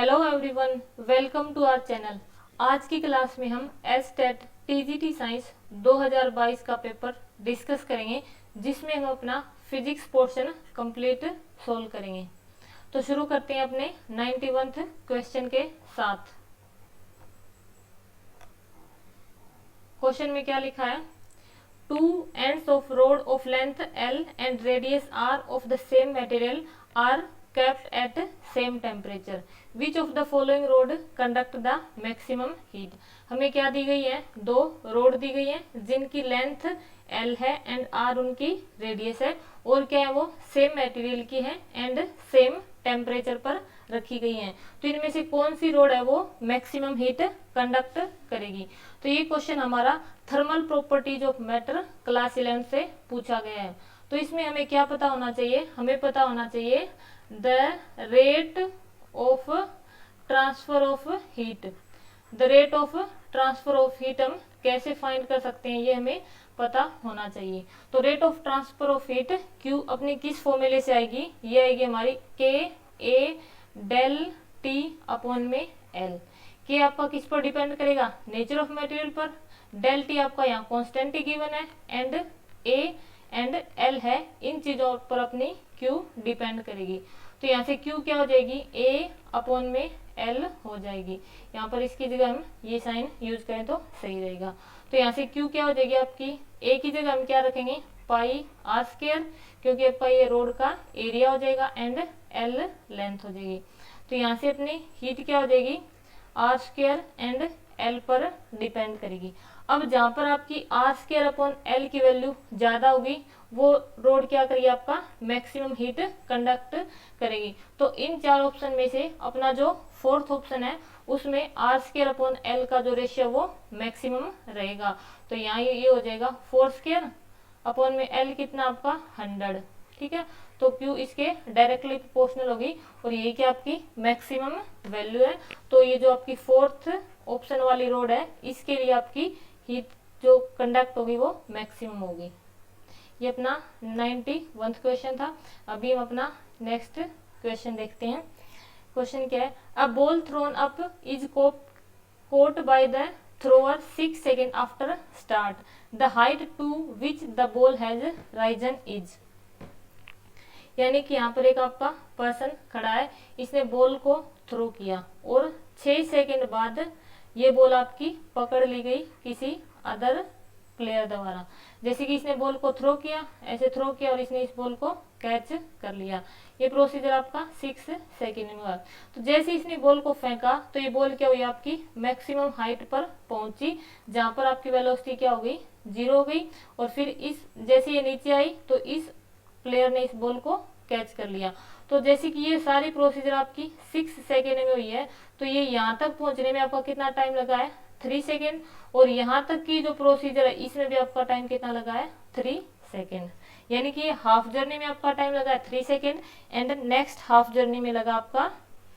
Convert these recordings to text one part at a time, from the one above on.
Hello everyone, welcome to our channel. आज की class में हम एसटेट टीजीटी साइंस 2022 का पेपर डिस्कस करेंगे, जिसमें हम अपना फिजिक्स पोर्शन कंप्लीट सोल्व करेंगे। तो शुरू करते हैं अपने 91th क्वेश्चन के साथ। क्वेश्चन में क्या लिखा है? Two ends of rod of length L and radius R of the same material are kept at same temperature. Which of the following rod conduct the maximum heat? हमें क्या दी गई है? दो रोड दी गई है जिनकी लेंथ L है and R उनकी रेडियस है, और क्या है वो सेम मटेरियल की है एंड सेम टेम्परेचर पर रखी गई है। तो इनमें से कौन सी रोड है वो मैक्सिमम हीट कंडक्ट करेगी? तो ये क्वेश्चन हमारा thermal properties of matter class 11 से पूछा गया है। तो इसमें हमें क्या पता होना चाहिए? हमें पता होना चाहिए the rate of transfer of heat. The rate of transfer of heat हम कैसे फाइंड कर सकते हैं, ये हमें पता होना चाहिए। तो rate of transfer of heat Q अपनी किस फॉर्मूले से आएगी? ये आएगी हमारी के ए डेल टी अपॉन में एल। के आपका किस पर डिपेंड करेगा? नेचर ऑफ मटेरियल पर। डेल टी आपका यहाँ कॉन्स्टेंट ही गिवन है एंड ए एंड एल है, इन चीजों पर अपनी क्यू डिपेंड करेगी। तो यहाँ से क्यू क्या हो जाएगी? ए अपॉन में एल हो जाएगी। यहाँ पर इसकी जगह हम ये साइन यूज करें तो सही रहेगा। तो यहाँ से क्यू क्या हो जाएगी आपकी? ए की जगह हम क्या रखेंगे? पाई आर स्क्वायर, क्योंकि आपका ये रोड का एरिया हो जाएगा एंड एल लेंथ हो जाएगी। तो यहाँ से अपनी हीट क्या हो जाएगी? आर स्क्वायर एंड एल पर डिपेंड करेगी। अब जहां पर आपकी आर स्क्वायर अपॉन एल की वैल्यू ज्यादा होगी, वो रोड क्या करेगी? आपका मैक्सिमम हीट कंडक्ट करेगी। तो इन चार ऑप्शन में से अपना जो फोर्थ ऑप्शन है उसमें आर स्क्वायर अपॉन एल का जो रेशियो वो मैक्सिमम रहेगा। तो यहाँ ये हो जाएगा 4 स्क्वायर अपॉन में एल कितना आपका 100। ठीक है, तो क्यू इसके डायरेक्टली प्रोपोर्शनल होगी और ये क्या आपकी मैक्सिमम वैल्यू है। तो ये जो आपकी फोर्थ ऑप्शन वाली रोड है, इसके लिए आपकी हीट जो कंडक्ट होगी वो मैक्सिमम होगी। ये अपना 91th क्वेश्चन था। अभी हम अपना नेक्स्ट क्वेश्चन देखते हैं। क्वेश्चन क्या है? A ball throne up is caught by the thrower 6 seconds after start. The height to which the ball has risen is. यानी कि यहाँ पर एक आपका पर्सन खड़ा है, इसने बॉल को थ्रो किया और 6 सेकंड बाद ये बॉल आपकी पकड़ ली गई किसी अदर प्लेयर द्वारा। जैसे कि इसने बॉल को थ्रो किया, ऐसे थ्रो किया और इसने इस बॉल को कैच कर लिया। ये प्रोसीजर आपका 6 सेकंड में हुआ। तो जैसे इसने बॉल को फेंका तो ये बॉल क्या हुई? आपकी मैक्सिमम हाइट पर पहुंची, जहां पर आपकी वेलोसिटी क्या हो गई? 0 हो गई। और फिर इस जैसे ये नीचे आई तो इस प्लेयर ने इस बॉल को कैच कर लिया। तो जैसे कि ये सारी प्रोसीजर आपकी 6 सेकेंड में हुई है, तो ये यहाँ तक पहुंचने में आपका कितना टाइम लगा है? 3 सेकेंड। और यहाँ तक की जो प्रोसीजर है इसमें भी आपका टाइम कितना लगा है? 3 सेकेंड। यानी कि ये हाफ जर्नी में आपका टाइम लगा है 3 second and next half journey में लगा आपका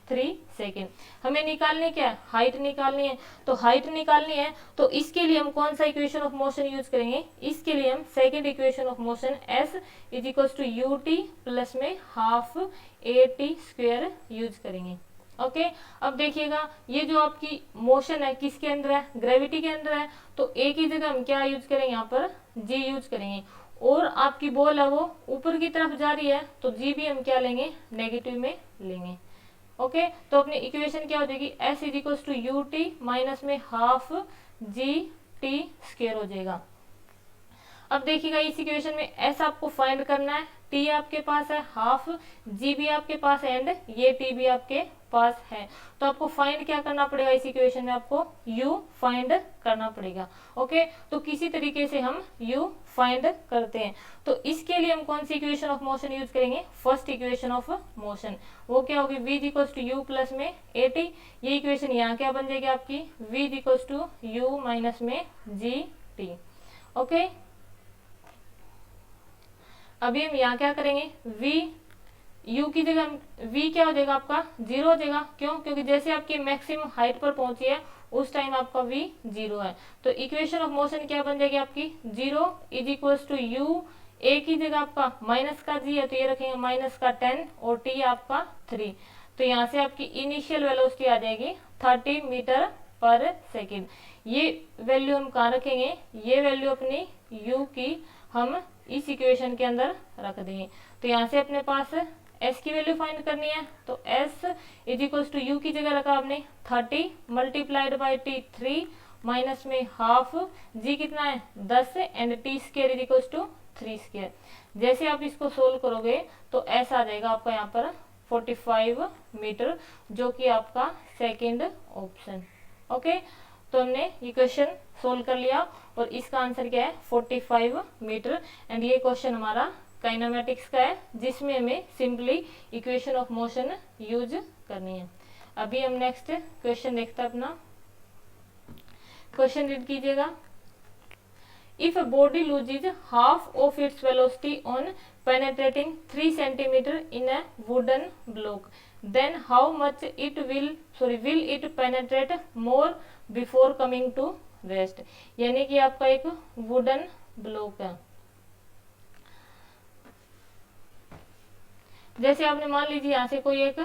3 सेकेंड। हमें निकालनी क्या है? हाइट निकालनी है। तो हाइट निकालनी है तो इसके लिए हम कौन सा इक्वेशन ऑफ मोशन यूज करेंगे? इसके लिए हम second equation of motion s is equal to u t plus में half a t square use करेंगे। ओके, अब देखिएगा ये जो आपकी मोशन है किसके अंदर है? ग्रेविटी के अंदर है। तो ए की जगह हम क्या यूज करेंगे? यहाँ पर जी यूज करेंगे। और आपकी बॉल है वो ऊपर की तरफ जा रही है, तो जी भी हम क्या लेंगे? नेगेटिव में लेंगे। ओके, तो अपनी इक्वेशन क्या हो जाएगी? S is equal to u t minus में हाफ जी टी स्क्वायर हो जाएगा। अब देखिएगा इस इक्वेशन में एस आपको फाइंड करना है, टी आपके पास है, हाफ जी भी आपके पास है एंड ये टी भी आपके पास है। तो आपको फाइंड क्या करना पड़ेगा? इस इक्वेशन में आपको यू फाइंड करना पड़ेगा। ओके, तो किसी तरीके से हम यू फाइंड करते हैं। तो इसके लिए हम कौन सी इक्वेशन ऑफ मोशन यूज करेंगे? First equation of motion. वो क्या होगी? v is equal to u plus में ए टी। ये इक्वेशन यहाँ क्या बन जाएगी आपकी? v is equal to u minus में जी टी। ओके, अभी हम यहाँ क्या करेंगे? v u की जगह v क्या हो जाएगा आपका? 0 हो जाएगा। क्यों? क्योंकि जैसे आपकी मैक्सिमम हाइट पर पहुंची है उस टाइम आपका v 0 है। तो इक्वेशन ऑफ मोशन क्या बन जाएगी आपकी? 0 इज इक्वल टू यू, ए की जगह आपका माइनस का जी है तो ये रखेंगे माइनस का 10 और टी आपका 3। तो यहाँ से आपकी इनिशियल वेलोसिटी आ जाएगी 30 मीटर पर सेकेंड। ये वैल्यू हम कहाँ रखेंगे, ये वैल्यू अपनी u की हम इस इक्वेशन के अंदर रख देंगे। तो यहाँ से अपने पास s की वैल्यू फाइंड करनी है, तो s is equal to u की जगह रखा आपने 30 मल्टीप्लाइड बाई टी 3 माइनस में हाफ, g कितना है 10 and t square is equal to 3 square. जैसे आप इसको सोल्व करोगे तो s आ जाएगा आपका यहाँ पर 45 मीटर, जो कि आपका सेकेंड ऑप्शन। ओके, तो हमने ये क्वेश्चन सोल्व कर लिया और इसका आंसर क्या है 45 मीटर। एंड ये क्वेश्चन हमारा काइनेमेटिक्स का है, जिसमें हमें simply equation of motion use करनी है। अभी हम नेक्स्ट क्वेश्चन देखते हैं अपना। क्वेश्चन रीड कीजिएगा। If a body loses half of its velocity on penetrating 3 centimeter in a wooden block, then how much it will it penetrate more before coming to rest। यानी कि आपका एक wooden block है। जैसे आपने मान लीजिए यहाँ से कोई एक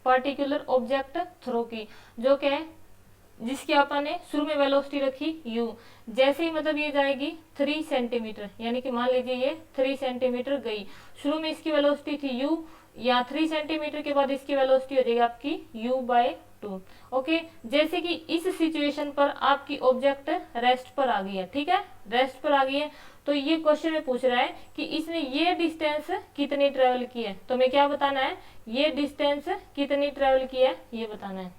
पार्टिकुलर ऑब्जेक्ट थ्रो की, जो क्या है, जिसकी आपने शुरू में वेलोसिटी रखी u, जैसे ही मतलब ये जाएगी 3 सेंटीमीटर, यानी कि मान लीजिए ये 3 सेंटीमीटर गई, शुरू में इसकी वेलोसिटी थी u, या 3 सेंटीमीटर के बाद इसकी वेलोसिटी हो जाएगी आपकी u/2। ओके, जैसे कि इस सिचुएशन पर आपकी ऑब्जेक्ट रेस्ट पर आ गई है, ठीक है, रेस्ट पर आ गई है, तो ये क्वेश्चन में पूछ रहा है कि इसने ये डिस्टेंस कितनी ट्रेवल की है। तो हमें क्या बताना है, ये डिस्टेंस कितनी ट्रेवल की है ये बताना है।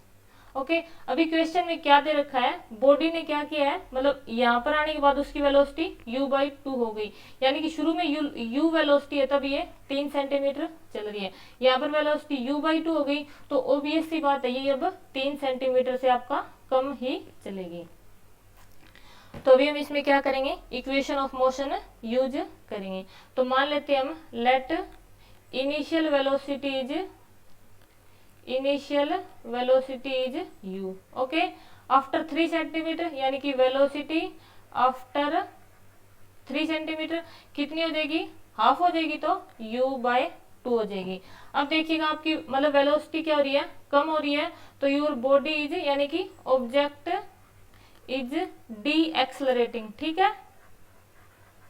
ओके, अभी क्वेश्चन में क्या दे रखा है, बॉडी ने क्या किया है, मतलब यहाँ पर आने के बाद उसकी वेलोसिटी u/2 हो गई, यानी कि शुरू में u वेलोसिटी है, तब ये 3 सेंटीमीटर चल रही है, यहाँ पर वेलोसिटी u/2 हो गई, तो ऑब्वियस सी बात है ये अब 3 सेंटीमीटर से आपका कम ही चलेगी। तो अभी हम इसमें क्या करेंगे, इक्वेशन ऑफ मोशन यूज करेंगे। तो मान लेते हैं हम, let initial velocity is u। Okay, after 3 centimetre, यानी कि वेलोसिटी आफ्टर 3 सेंटीमीटर कितनी हो जाएगी, हाफ हो जाएगी, तो u/2 हो जाएगी। अब देखिएगा आपकी मतलब वेलोसिटी क्या हो रही है, कम हो रही है, तो योर बॉडी इज, यानी कि ऑब्जेक्ट इज डी एक्सलरेटिंग, ठीक है,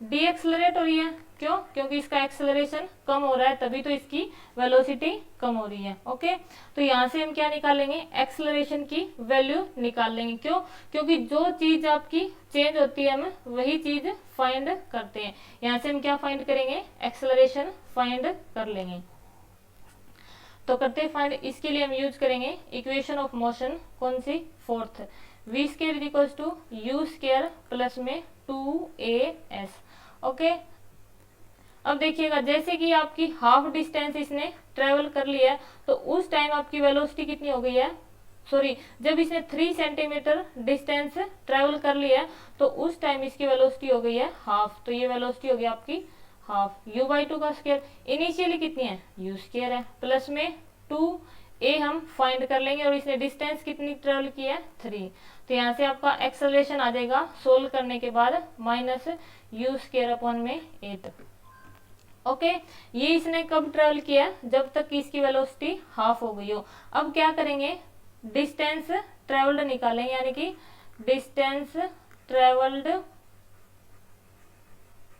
डी एक्सलरेट हो रही है, क्यों, क्योंकि इसका एक्सेलरेशन कम हो रहा है, तभी तो इसकी वेलोसिटी कम हो रही है। ओके, तो यहाँ से हम क्या निकालेंगे, एक्सेलरेशन की वैल्यू निकाल लेंगे, क्यों, क्योंकि जो चीज आपकी चेंज होती है हम वही चीज फाइंड करते हैं। यहाँ से हम क्या फाइंड करेंगे, एक्सेलरेशन फाइंड कर लेंगे। तो करते फाइंड, इसके लिए हम यूज करेंगे इक्वेशन ऑफ मोशन, कौन सी, fourth, v square is equal to u square plus में 2as। ओके, अब देखिएगा जैसे कि आपकी हाफ डिस्टेंस इसने ट्रेवल कर लिया है, तो उस टाइम आपकी वेलोसिटी कितनी हो गई है, सॉरी, जब इसने 3 सेंटीमीटर डिस्टेंस ट्रेवल कर लिया है, तो उस टाइम इसकी वेलोसिटी हो गई है हाफ, तो ये वेलोसिटी हो गई आपकी हाफ, u/2 का स्केयर, इनिशियली कितनी है, u स्केयर है, प्लस में 2a हम फाइंड कर लेंगे, और इसने डिस्टेंस कितनी ट्रेवल की है 3, तो यहाँ से आपका एक्सेलरेशन आ जाएगा सोल्व करने के बाद माइनस u स्केयर अपॉन में 8। ओके, ये इसने कब ट्रेवल किया, जब तक कि इसकी वेलोसिटी हाफ हो गई हो। अब क्या करेंगे, डिस्टेंस ट्रेवल्ड निकालेंगे, यानी कि distance travelled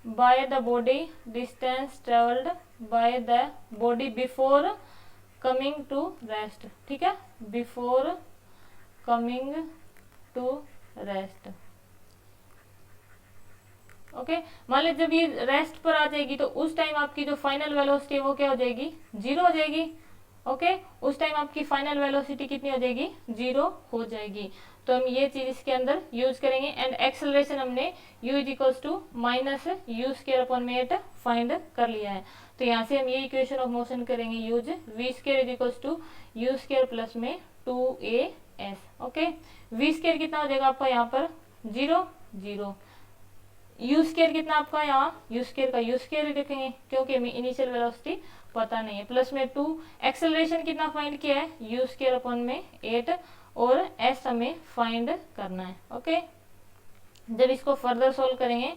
by the body, distance travelled by the body before coming to rest, ठीक है, before coming to rest. Okay, मान लीजिए जब ये रेस्ट पर आ जाएगी, तो उस टाइम आपकी जो फाइनल वेलोसिटी है वो क्या हो जाएगी, 0 हो जाएगी। ओके, उस टाइम आपकी फाइनल वेलोसिटी कितनी हो जाएगी, 0 हो जाएगी। तो हम ये चीज इसके अंदर यूज करेंगे। एंड एक्सेलरेशन हमने u is equals to minus u square upon में 8 फाइंड कर लिया है। तो यहाँ से हम ये इक्वेशन ऑफ मोशन करेंगे use, v square is equals to u square plus में 2as। ओके, v स्केयर कितना हो जाएगा आपका यहाँ पर 0 0, यू स्केयर कितना आपका यहाँ, यू स्केयर का यू स्केयर लिखेंगे क्योंकि हमें इनिशियल वेलोसिटी पता नहीं है, प्लस में 2, एक्सेलरेशन कितना फाइंड किया है, यू स्केयर अपॉन में 8, और s हमें फाइंड करना है। ओके, जब इसको फर्दर सोल्व करेंगे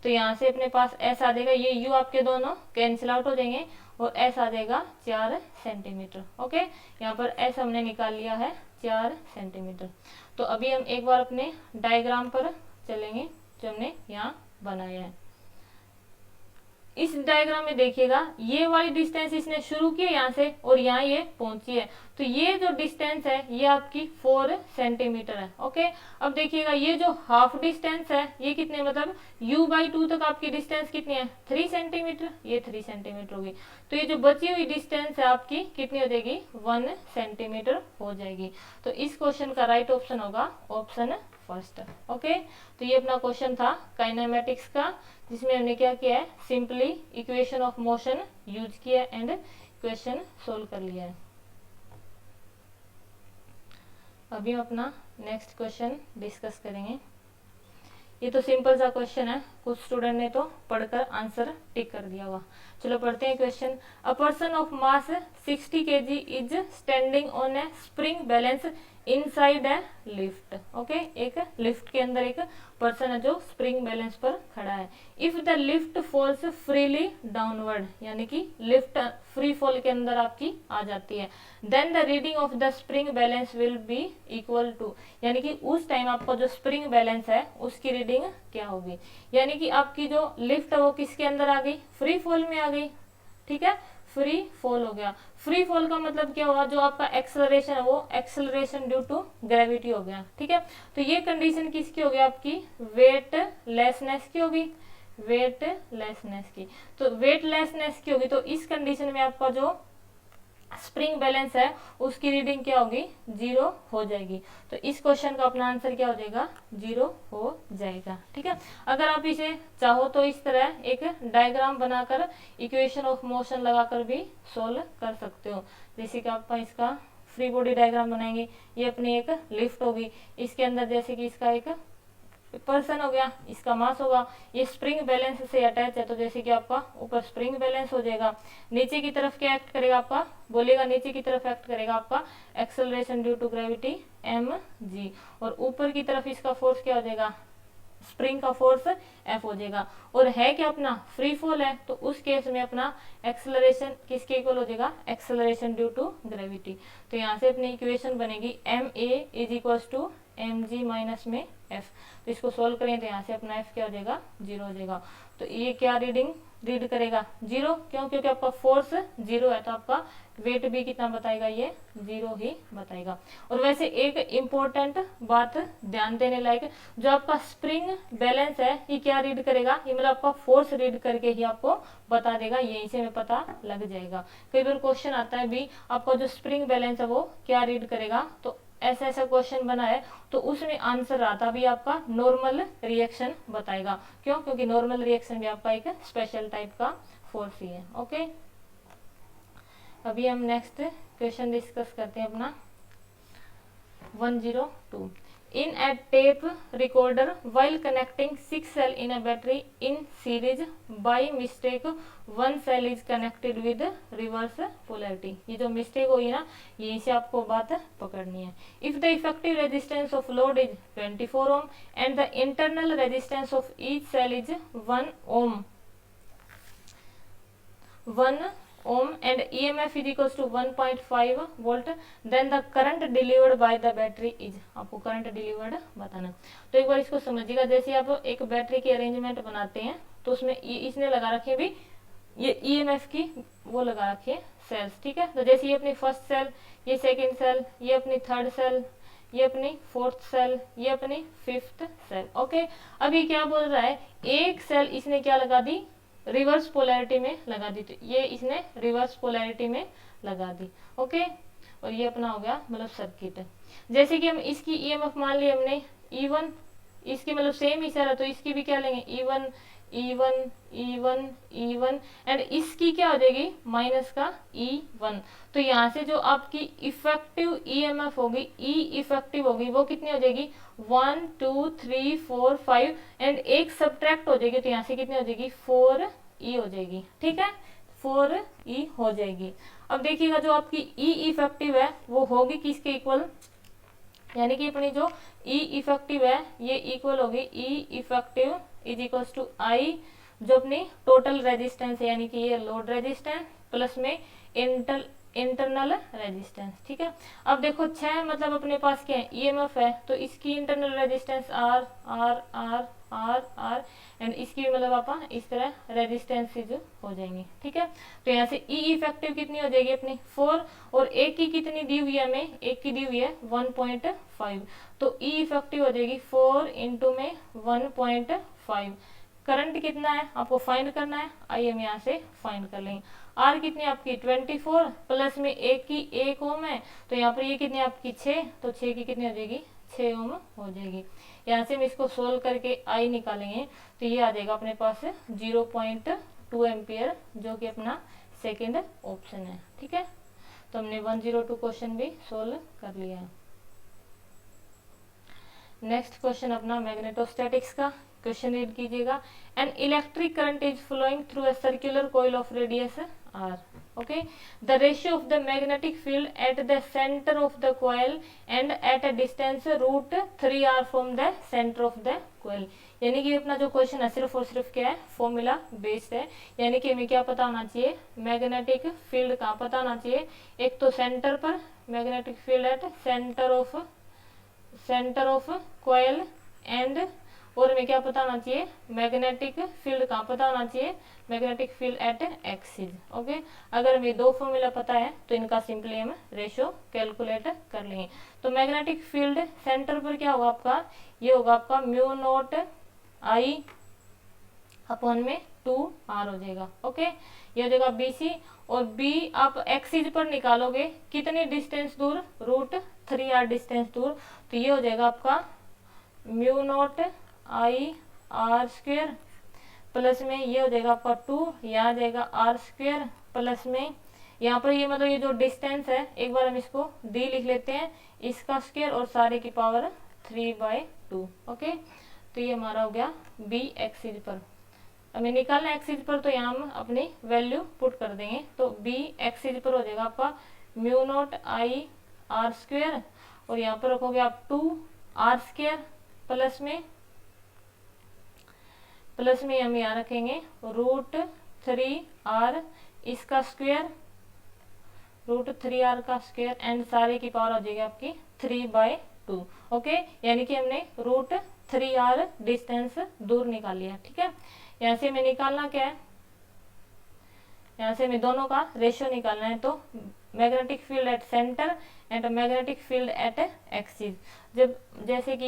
तो यहाँ से अपने पास एस आ जाएगा, ये यू आपके दोनों कैंसिल आउट हो जाएंगे और एस आ जाएगा 4 सेंटीमीटर। ओके, यहाँ पर एस हमने निकाल लिया है 4 सेंटीमीटर। तो अभी हम एक बार अपने डायग्राम पर चलेंगे जो हमने यहाँ बनाया है। इस डायग्राम में देखिएगा ये वाली डिस्टेंस इसने शुरू की यहाँ से और यहाँ ये पहुंची है, तो ये जो डिस्टेंस है ये आपकी 4 सेंटीमीटर है। ओके, अब देखिएगा ये जो हाफ डिस्टेंस है ये कितने, मतलब u/2 तक आपकी डिस्टेंस कितनी है 3 सेंटीमीटर, ये 3 सेंटीमीटर होगी। तो ये जो बची हुई डिस्टेंस है आपकी कितनी हो जाएगी 1 सेंटीमीटर हो जाएगी। तो इस क्वेश्चन का राइट ऑप्शन होगा ऑप्शन फर्स्ट। ओके, तो ये अपना क्वेश्चन था काइनेमेटिक्स का, जिसमें हमने क्या किया है, simply equation of motion use किया एंड इक्वेशन सोल्व कर लिया है। अभी हम अपना नेक्स्ट क्वेश्चन डिस्कस करेंगे। ये तो सिंपल सा क्वेश्चन है, कुछ स्टूडेंट ने तो पढ़कर आंसर टिक कर दिया होगा। चलो पढ़ते हैं question. A person of mass 60 kg is standing on A spring balance inside a lift. Okay, एक लिफ्ट के अंदर एक पर्सन है जो स्प्रिंग बैलेंस पर खड़ा है। If the lift falls freely downward, यानी कि लिफ्ट फ्री फॉल के अंदर आपकी आ जाती है, then the reading of the spring balance will be equal to, यानी कि उस टाइम आपका जो स्प्रिंग बैलेंस है उसकी रीडिंग क्या होगी। यानी कि आपकी जो लिफ्ट है वो किसके अंदर आ गई, फ्री फॉल में आ गई। ठीक है, फ्री फॉल हो गया। फ्री फॉल का मतलब क्या हुआ, जो आपका एक्सेलरेशन है वो एक्सेलरेशन ड्यू टू ग्रेविटी हो गया। ठीक है, तो ये कंडीशन किसकी होगी, आपकी वेट लेसनेस की होगी, वेट लेसनेस की। तो वेट लेसनेस की होगी, तो इस कंडीशन में आपका जो स्प्रिंग बैलेंस है उसकी रीडिंग क्या होगी, 0 हो जाएगी। तो इस क्वेश्चन का अपना आंसर क्या हो जाएगा, 0 हो जाएगा। ठीक है, अगर आप इसे चाहो तो इस तरह एक डायग्राम बनाकर इक्वेशन ऑफ मोशन लगाकर भी सोल्व कर सकते हो। जैसे कि आप इसका फ्री बॉडी डायग्राम बनाएंगे, ये अपनी एक लिफ्ट होगी, इसके अंदर जैसे कि इसका एक पर्सन हो गया, इसका मास होगा, ये स्प्रिंग बैलेंस से अटैच है, तो जैसे कि आपका ऊपर स्प्रिंग बैलेंस हो जाएगा, नीचे की तरफ क्या एक्ट करेगा आपका, बोलेगा नीचे की तरफ एक्ट करेगा आपका acceleration due to gravity mg, और ऊपर की तरफ इसका फोर्स क्या हो जाएगा, स्प्रिंग का फोर्स F हो जाएगा। और है क्या अपना फ्री फॉल है, तो उस केस में अपना एक्सेलरेशन किसके इक्वल हो जाएगा, एक्सेलरेशन ड्यू टू ग्रेविटी। तो यहाँ से अपनी इक्वेशन बनेगी ma is equal to mg minus में f। तो इसको सोल्व करें तो यहाँ से अपना f क्या हो जाएगा, 0 हो जाएगा। तो ये क्या रीडिंग रीड करेगा, 0, क्यों, क्योंकि आपका फोर्स 0 है, तो आपका वेट भी कितना बताएगा, ये 0 ही बताएगा। और वैसे एक इम्पोर्टेंट बात ध्यान देने लायक, जो आपका स्प्रिंग बैलेंस है ये क्या रीड करेगा, ये मतलब आपका फोर्स रीड करके ही आपको बता देगा, यहीं से हमें पता लग जाएगा। कई बार क्वेश्चन आता है भी आपका जो स्प्रिंग बैलेंस है वो क्या रीड करेगा, तो ऐसा ऐसा क्वेश्चन बना है तो उसमें आंसर आता भी आपका नॉर्मल रिएक्शन बताएगा। क्यों, क्योंकि नॉर्मल रिएक्शन भी आपका एक स्पेशल टाइप का फोर्स ही है। ओके, अभी हम नेक्स्ट क्वेश्चन डिस्कस करते हैं अपना 102। In a tape recorder while connecting 6 cell in a battery in series, by mistake one cell is connected with reverse polarity। ये जो मिस्टेक हुई ना, यहीं से आपको बात पकड़नी है। If the effective resistance of load is 24 ohm and the internal resistance of each cell is 1 ohm and EMF is equals to 1.5 volt, then the current delivered by the battery is, आपको current delivered बताना। तो एक बार इसको समझिएगा, जैसे आप एक battery की अरेंजमेंट बनाते हैं तो उसमें इसने लगा रखे भी ये EMF की वो लगा रखे सेल्स। ठीक है, तो जैसे ये अपनी फर्स्ट सेल, ये सेकेंड सेल, ये अपनी थर्ड सेल, ये अपनी फोर्थ सेल, ये अपनी फिफ्थ सेल। ओके, अभी क्या बोल रहा है, एक सेल इसने क्या लगा दी, रिवर्स पोलैरिटी में लगा दी, तो ये इसने रिवर्स पोलैरिटी में लगा दी। ओके, और ये अपना हो गया मतलब सर्किट। जैसे कि हम इसकी ईएमएफ मान ली हमने E1, इसकी मतलब सेम ही सर है, तो इसकी भी क्या लेंगे E1 E1 E1 E1 and इसकी क्या हो जाएगी माइनस का E1। तो यहाँ से जो आपकी इफेक्टिव ईएमएफ होगी, ई इफेक्टिव होगी, वो कितनी हो जाएगी 1 2 3 4 5 एंड एक सब्ट्रैक्ट हो जाएगी, तो यहाँ से कितनी हो जाएगी 4E हो जाएगी। ठीक है, 4E हो जाएगी। अब देखिएगा जो आपकी ई इफेक्टिव है वो होगी किसके इक्वल, यानी कि अपनी जो ई इफेक्टिव है ये इक्वल होगी ई इफेक्टिव इज इक्वल टू आई, जो अपनी टोटल रेजिस्टेंस है, यानी कि ये लोड रेजिस्टेंस प्लस में इंटरनल रेजिस्टेंस। ठीक है, अब देखो 6 मतलब अपने पास क्या है, ईएमएफ है, तो इसकी internal resistance r r r r r and इसकी मतलब आप इस तरह रेजिस्टेंसेज हो जाएंगी। ठीक है, तो यहाँ से ई इफेक्टिव कितनी हो जाएगी अपनी 4, और एक की कितनी दी हुई है हमें, एक की दी हुई है 1.5, तो ई इफेक्टिव हो जाएगी 4 इंटू में 1.5। करंट कितना है आपको फाइंड करना है, आइए हम यहाँ से फाइंड कर लेंगे। आर कितनी आपकी 24 प्लस में एक की 1 ओम है, तो यहाँ पर ये कितनी आपकी 6, तो 6 की कितनी हो जाएगी 6 ओम हो जाएगी। यहाँ से हम इसको सोल्व करके आई निकालेंगे, तो ये आ जाएगा अपने पास 0.2 एम्पियर, जो कि अपना सेकेंड ऑप्शन है। ठीक है, तो हमने 102 क्वेश्चन भी सोल्व कर लिया है। नेक्स्ट क्वेश्चन अपना मैग्नेटोस्टैटिक्स का क्वेश्चन रीड कीजिएगा। An electric current is flowing through a circular coil of radius r. Okay, the ratio of the magnetic field at the centre of the coil and at a distance √3r from the centre of the coil. यानी कि अपना जो question है सिर्फ और सिर्फ क्या है, फॉर्मूला बेस्ड है। यानी कि हमें क्या पता होना चाहिए, मैग्नेटिक फील्ड कहाँ पता होना चाहिए, एक तो सेंटर पर, magnetic field at centre of coil and, और हमें क्या पता होना चाहिए, मैग्नेटिक फील्ड कहाँ पता होना चाहिए, magnetic field eight axis. Okay, अगर हमें दो फॉर्मूला पता है तो इनका सिंपली हम रेशियो कैलकुलेट कर लेंगे। तो मैग्नेटिक फील्ड सेंटर पर क्या होगा आपका, ये होगा आपका μ0I अपॉन में 2r हो जाएगा। ओके, ये हो जाएगा BC, और B आप एक्सिस पर निकालोगे कितनी डिस्टेंस दूर, √3r डिस्टेंस दूर, तो ये हो जाएगा आपका μ0I/r² प्लस में ये हो जाएगा आपका 2, यहाँ आ जाएगा r² प्लस में यहाँ पर ये मतलब ये जो डिस्टेंस है, एक बार हम इसको d लिख लेते हैं, इसका स्क्वायर और सारे की पावर 3/2। ओके, तो ये हमारा हो गया B एक्सिस पर। हमें निकालना एक्सिस पर, तो यहाँ हम अपनी वैल्यू पुट कर देंगे, तो B एक्सिस पर हो जाएगा आपका μ0I/r² और यहाँ पर रखोगे आप 2r² प्लस में हम यहाँ रखेंगे √3r इसका स्क्वायर, √3r का स्क्वायर एंड सारे की पावर आ जाएगी आपकी 3/2। ओके, यानी कि हमने √3r डिस्टेंस दूर निकाल लिया। ठीक है, यहाँ से हमें निकालना क्या है, यहाँ से हमें दोनों का रेशियो निकालना है, तो magnetic field at centre and magnetic field eight axis. जब जैसे कि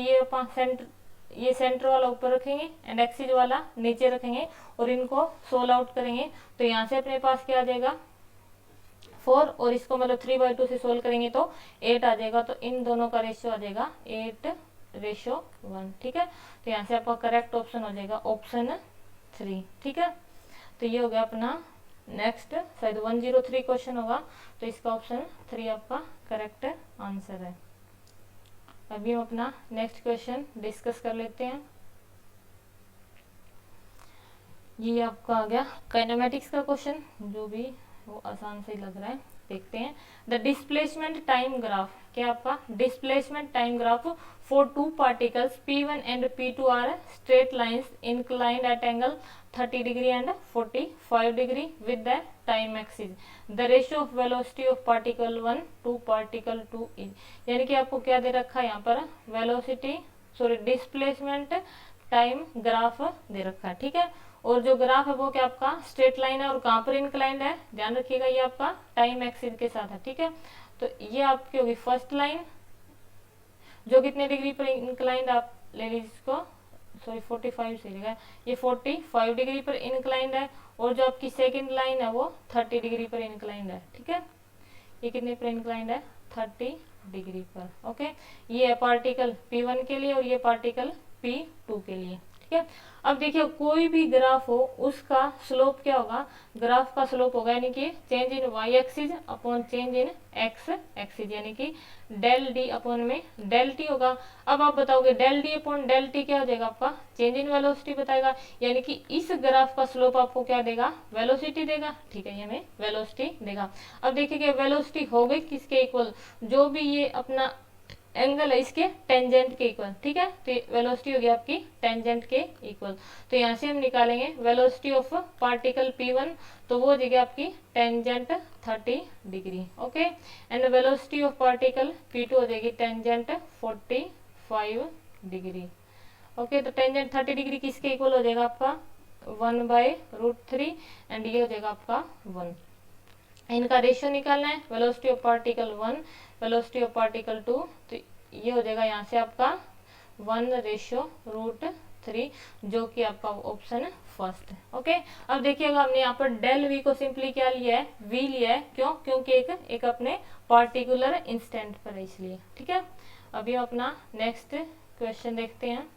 ये सेंटर वाला ऊपर रखेंगे एंड एक्सिस वाला नीचे रखेंगे और इनको सोल आउट करेंगे, तो यहाँ से अपने पास क्या आ जाएगा 4, और इसको मतलब 3/2 से सोल्व करेंगे तो 8 आ जाएगा, तो इन दोनों का रेशियो आ जाएगा 8:1। ठीक है, तो यहाँ से आपका करेक्ट ऑप्शन हो जाएगा ऑप्शन 3। ठीक है, तो ये हो गया अपना नेक्स्ट, शायद 103 क्वेश्चन होगा, तो इसका ऑप्शन 3 आपका करेक्ट आंसर है। अभी हम अपना नेक्स्ट क्वेश्चन डिस्कस कर लेते हैं। ये आपका आ गया काइनेमेटिक्स का क्वेश्चन, जो भी वो आसान से लग रहा है, देखते हैं। द डिस्प्लेसमेंट टाइम ग्राफ, क्या आपका displacement time graph for two particles P1 and P2 are straight lines inclined at angle 30 degree and 45 degree with the time axis. The ratio of velocity of particle 1 to particle 2 is, यानी कि आपको क्या दे रखा है यहाँ पर, velocity displacement time graph दे रखा है। ठीक है, और जो ग्राफ है वो क्या आपका स्ट्रेट लाइन है, और कहाँ पर इंक्लाइंड है, ध्यान रखिएगा, ये आपका टाइम एक्सिस के साथ है। ठीक है, तो ये आपकी होगी फर्स्ट लाइन, जो कितने डिग्री पर इंक्लाइंड, आप ले लीजिए इसको, 45 से लेगा, ये 45 डिग्री पर इंक्लाइंड है, और जो आपकी सेकंड लाइन है वो 30 डिग्री पर इंक्लाइंड है। ठीक है, ये कितने पर इंक्लाइंड है, 30 डिग्री पर। ओके, ये है पार्टिकल P1 के लिए और ये पार्टिकल P2 के लिए। ठीक है, अब देखिए कोई भी ग्राफ हो उसका स्लोप क्या होगा, ग्राफ का स्लोप होगा यानी कि change in y axis upon change in x axis, यानी कि डेल डी अपॉन में डेल टी होगा। अब आप बताओगे del d upon del t क्या हो जाएगा, आपका चेंज इन वेलोसिटी बताएगा, यानी कि इस ग्राफ का स्लोप आपको क्या देगा, वेलोसिटी देगा। ठीक है, ये हमें वेलोसिटी देगा। अब देखिए वेलोसिटी हो गई किसके इक्वल, जो भी ये अपना एंगल है इसके टेंजेंट के इक्वल, ठीक है। तो वेलोसिटी होगी आपकी टेंजेंट के इक्वल। तो यहाँ से हम निकालेंगे वेलोसिटी ऑफ पार्टिकल P1, तो वो हो जाएगी आपकी tangent 30 degree, okay. And velocity of particle P2 हो जाएगी टेंजेंट 45 डिग्री, ओके। तो टेंजेंट 30 डिग्री किसके इक्वल हो जाएगा आपका 1/√3 एंड ये हो जाएगा आपका 1। इनका रेशियो निकालना है, velocity of particle 1, velocity of particle 2, तो ये हो जाएगा यहाँ से आपका 1/√3, जो कि आपका ऑप्शन फर्स्ट है, ओके। अब देखिएगा हमने यहाँ पर डेल वी को सिंपली क्या लिया है, वी लिया है, क्यों, क्योंकि एक अपने पार्टिकुलर इंस्टेंट पर है इसलिए, ठीक है। अभी हम अपना नेक्स्ट क्वेश्चन देखते हैं।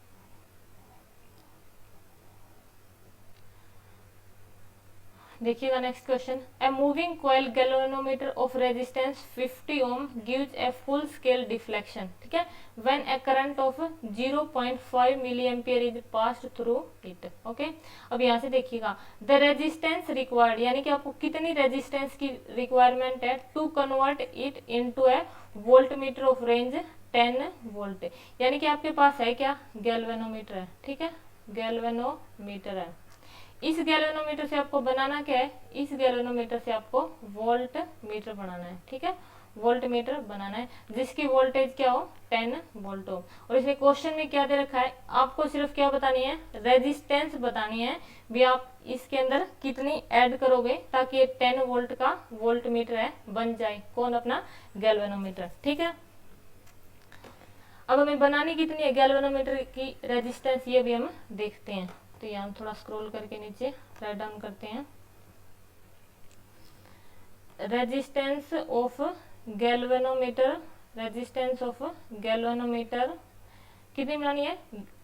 देखिएगा next question, a moving coil galvanometer of resistance 50 ohm gives a full scale deflection, ठीक है, when a current of 0.5 milliampere is passed through it, okay. अब यहाँ से देखिएगा द रेजिस्टेंस रिक्वायर्ड, यानी कि आपको कितनी रेजिस्टेंस की रिक्वायरमेंट है to convert it into a voltmeter of range 10 volt, यानी कि आपके पास है क्या, गैल्वेनोमीटर है, ठीक है, गैल्वेनोमीटर है। इस गैल्वेनोमीटर से आपको बनाना क्या है, इस गैल्वेनोमीटर से आपको वोल्ट मीटर बनाना है, ठीक है, वोल्ट मीटर बनाना है जिसकी वोल्टेज क्या हो 10 वोल्ट हो। और इसमें क्वेश्चन में क्या दे रखा है, आपको सिर्फ क्या बतानी है, रेजिस्टेंस बतानी है भी, आप इसके अंदर कितनी ऐड करोगे ताकि ये 10 वोल्ट का वोल्ट मीटर है बन जाए, कौन, अपना गैल्वेनोमीटर, ठीक है। अब हमें बनानी कितनी है गैल्वेनोमीटर की रेजिस्टेंस, ये भी हम देखते हैं। तो यहाँ हम थोड़ा स्क्रॉल करके नीचे राइट डाउन करते हैं, resistance of galvanometer, resistance of galvanometer कितनी बनानी है,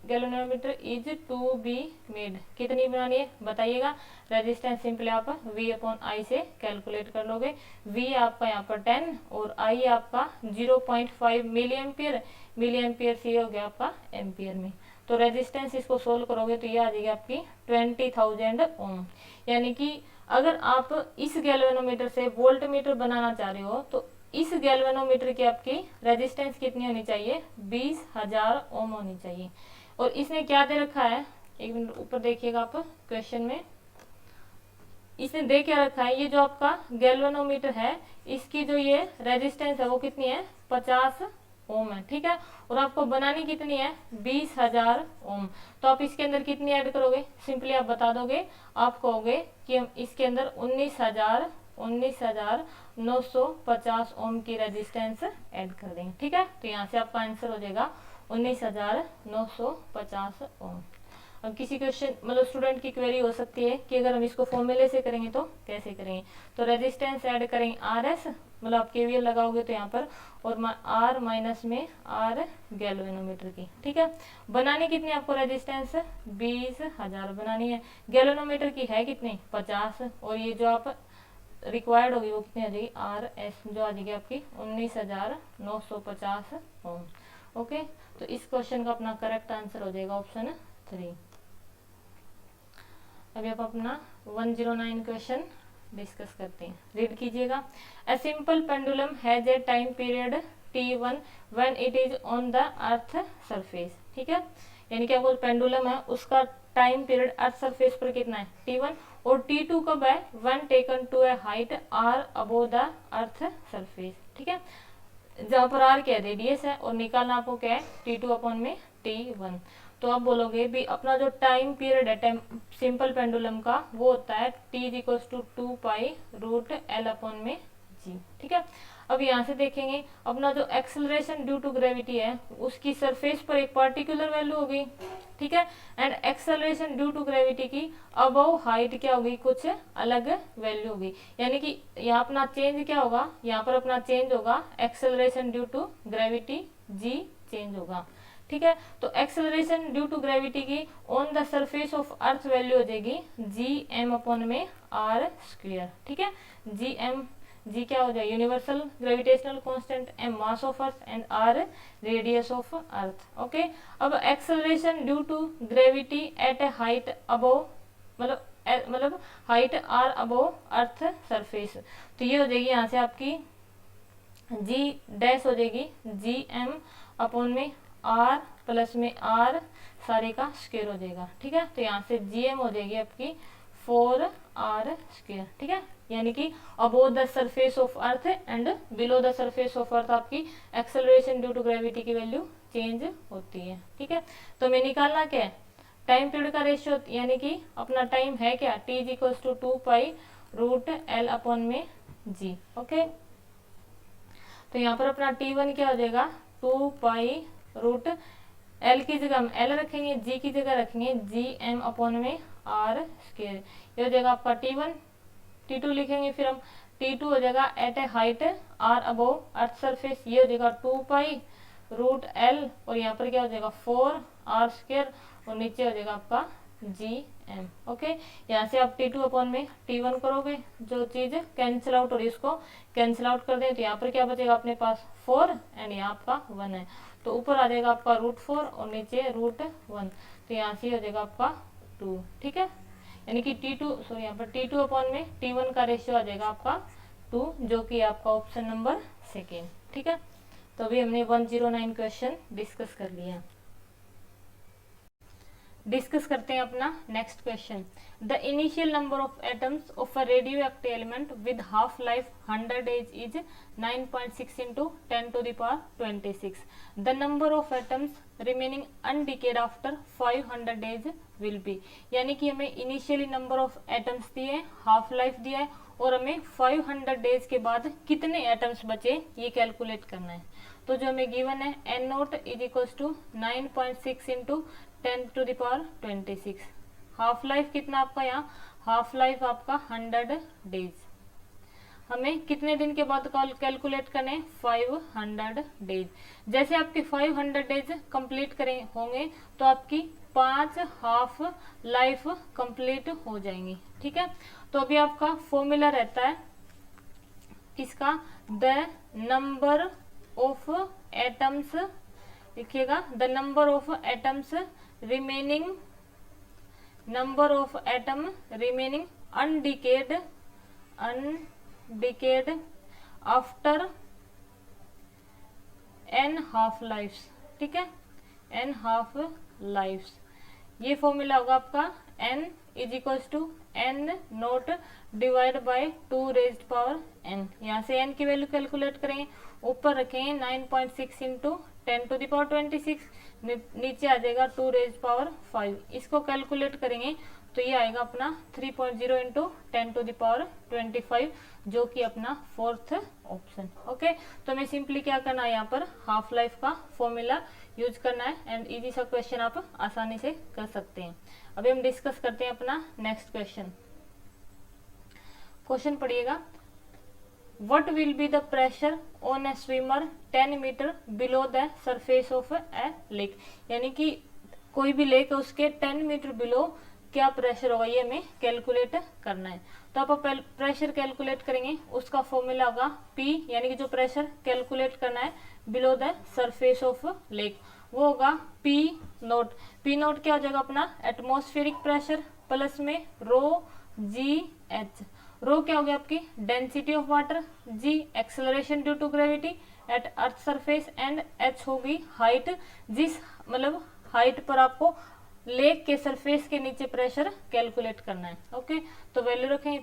galvanometer is to be made, कितनी बनानी है बताइएगा। रेजिस्टेंस सिंपली आप V/I से कैलकुलेट कर लोगे, V आपका यहाँ पर 10 और I आपका 0.5 मिली एम्पियर, मिली एम्पियर से हो गया आपका एम्पियर में। तो रेजिस्टेंस इसको सोल्व करोगे तो ये आ जाएगी आपकी 20,000 ओम, यानी कि अगर आप इस गैल्वेनोमीटर से वोल्ट मीटर बनाना चाह रहे हो तो इस गैल्वेनोमीटर की आपकी रेजिस्टेंस कितनी होनी चाहिए, 20,000 ओम होनी चाहिए। और इसने क्या दे रखा है, एक मिनट ऊपर देखिएगा आप क्वेश्चन में, इसने दे क्या रखा है, ये जो आपका गैल्वेनोमीटर है इसकी जो ये रेजिस्टेंस है वो कितनी है 50 ओम है, ठीक है। और आपको बनानी कितनी है 20,000 ओम, तो आप इसके अंदर कितनी ऐड करोगे, सिंपली आप बता दोगे, आप कहोगे कि हम इसके अंदर 19,950 ओम की रेजिस्टेंस ऐड कर देंगे, ठीक है। तो यहाँ से आपका आंसर हो जाएगा 19,950 ओम। अब किसी क्वेश्चन मतलब स्टूडेंट की क्वेरी हो सकती है कि अगर हम इसको फॉर्मूले से करेंगे तो कैसे करेंगे, तो रेजिस्टेंस ऐड करेंगे RS, मतलब आप KVL लगाओगे तो यहाँ पर, और R माइनस में R गैल्वेनोमीटर की, ठीक है। बनानी कितनी आपको रेजिस्टेंस 20,000 बनानी है, गैल्वेनोमीटर की है कितनी 50, और ये जो आप रिक्वायर्ड होगी वो कितनी आ जाएगी RS, जो आ जाएगी आपकी 19,950 ओम, ओके। तो इस क्वेश्चन का अपना करेक्ट आंसर हो जाएगा ऑप्शन 3। अभी आप अपना 109 क्वेश्चन डिस्कस करते हैं, रीड कीजिएगा। A simple pendulum has a time period T1 when it is on the earth surface, ठीक है, यानी कि आपको पेंडुलम है उसका टाइम पीरियड अर्थ सरफेस पर कितना है T1, और T2 कब है, when taken to a height R above the earth surface, ठीक है, जहां पर R क्या है रेडियस है, और निकालना आपको क्या है T2 अपॉन में T1। तो आप बोलोगे भी अपना जो टाइम पीरियड है सिंपल पेंडुलम का वो होता है T=2π√L/g, ठीक है। अब यहाँ से देखेंगे अपना जो एक्सेलरेशन ड्यू टू ग्रेविटी है उसकी सरफेस पर एक पार्टिकुलर वैल्यू होगी, ठीक है, and acceleration due to gravity की अबव हाइट क्या होगी, कुछ अलग वैल्यू होगी, यानी कि यहाँ अपना चेंज क्या होगा, यहाँ पर अपना चेंज होगा acceleration due to gravity g change होगा, ठीक है। तो एक्सेलरेशन ड्यू टू ग्रेविटी की on the surface of earth value हो जाएगी Gm/r², ठीक है, G क्या हो जाएगा universal gravitational constant, M mass of earth and R radius of earth, okay. अब acceleration due to gravity at a height above, मतलब height R above earth surface, तो ये हो जाएगी यहाँ से आपकी जी डैश हो जाएगी जी एम अपॉन में आर प्लस में आर सारे का स्क्वायर हो जाएगा। ठीक है, तो यहाँ से जी एम हो जाएगी आपकी 4r स्क्वायर। ठीक है, यानी कि above the surface of earth and below the surface of अर्थ आपकी एक्सेलरेशन ड्यू टू ग्रेविटी की वैल्यू चेंज होती है। ठीक है, तो हमें निकालना क्या है, टाइम पीरियड का रेशियो, यानी कि अपना टाइम है क्या, t is equal to 2π√L upon में g। ओके, तो यहाँ पर अपना t1 क्या हो जाएगा, 2π√L की जगह हम L रखेंगे, g की जगह रखेंगे gm अपॉन में r स्क्वायर। ये हो जाएगा आपका t1। t2 लिखेंगे फिर हम, t2 हो जाएगा at a height r above earth surface, ये हो जाएगा 2π√L और यहाँ पर क्या हो जाएगा 4r स्क्वायर और नीचे हो जाएगा आपका gm। ओके, यहाँ से आप t2 अपॉन में t1 करोगे, जो चीज कैंसिल आउट और इसको कैंसिल आउट कर दें तो यहाँ पर क्या बचेगा अपने पास 4 एंड यहाँ आपका 1 है, तो ऊपर आ जाएगा आपका √4 और नीचे √1, तो यहाँ से हो जाएगा आपका 2। ठीक है, यानी कि t2 यहाँ पर t2 अपॉन में t1 का रेशियो आ जाएगा आपका 2, जो कि आपका ऑप्शन नंबर सेकेंड। ठीक है, तो अभी हमने 109 क्वेश्चन डिस्कस कर लिया। डिस्कस करते हैं अपना next question. The initial number of atoms of a radioactive element with half life 100 days is 9.6 into 10⁻26। The number of atoms remaining undecayed after 500 days will be. यानी कि हमें initially number of atoms दिए, half life दिया है और हमें 500 days के बाद कितने एटम्स बचे ये कैलकुलेट करना है। तो जो हमें गिवन है n0 is equal to 9.6 into 10⁻26। Half life कितना आपका, यहाँ हाफ लाइफ आपका 100 डेज। हमें कितने दिन के बाद कैलकुलेट करने, 500 डेज। जैसे आपके 500 डेज कंप्लीट करें होंगे तो आपकी 5 हाफ लाइफ कंप्लीट हो जाएंगी। ठीक है, तो अभी आपका फॉर्मूला रहता है किसका, द नंबर ऑफ एटम्स, लिखिएगा the number of atoms remaining, number of atom remaining undecayed after n half lifes. ठीक है, n हाफ लाइफ्स, ये फॉर्मूला होगा आपका n is equal to n0 divide by 2 raised power n। यहाँ से n की value calculate करेंगे, ऊपर रखेंगे 9.6 इंटू 10⁻26, नीचे आ जाएगा 2 रेज्ड पावर 5। इसको कैलकुलेट करेंगे तो ये आएगा अपना 3.0 इंटू 10⁻25, जो कि अपना फोर्थ ऑप्शन। ओके, तो हमें सिंपली क्या करना है, यहाँ पर हाफ लाइफ का फॉर्मूला यूज करना है एंड इजी सा क्वेश्चन आप आसानी से कर सकते हैं। अभी हम डिस्कस करते हैं अपना नेक्स्ट क्वेश्चन। क्वेश्चन पढ़िएगा, What will be the pressure on a swimmer 10 metre below the surface of a lake। यानी कि कोई भी लेक है उसके 10 मीटर बिलो क्या प्रेशर होगा ये हमें कैलकुलेट करना है। तो आप प्रेशर कैलकुलेट करेंगे, उसका फॉर्मूला होगा P, यानी कि जो प्रेशर कैलकुलेट करना है below the surface of lake वो होगा P0। P0 क्या हो जाएगा अपना एटमॉस्फेरिक प्रेशर प्लस में ρgh। रो क्या हो गया आपकी density of water, g acceleration due to gravity at earth surface and h होगी हाइट, जिस मतलब हाइट पर आपको लेक के सरफेस के नीचे प्रेशर कैलकुलेट करना है। ओके, तो वैल्यू रखेंगे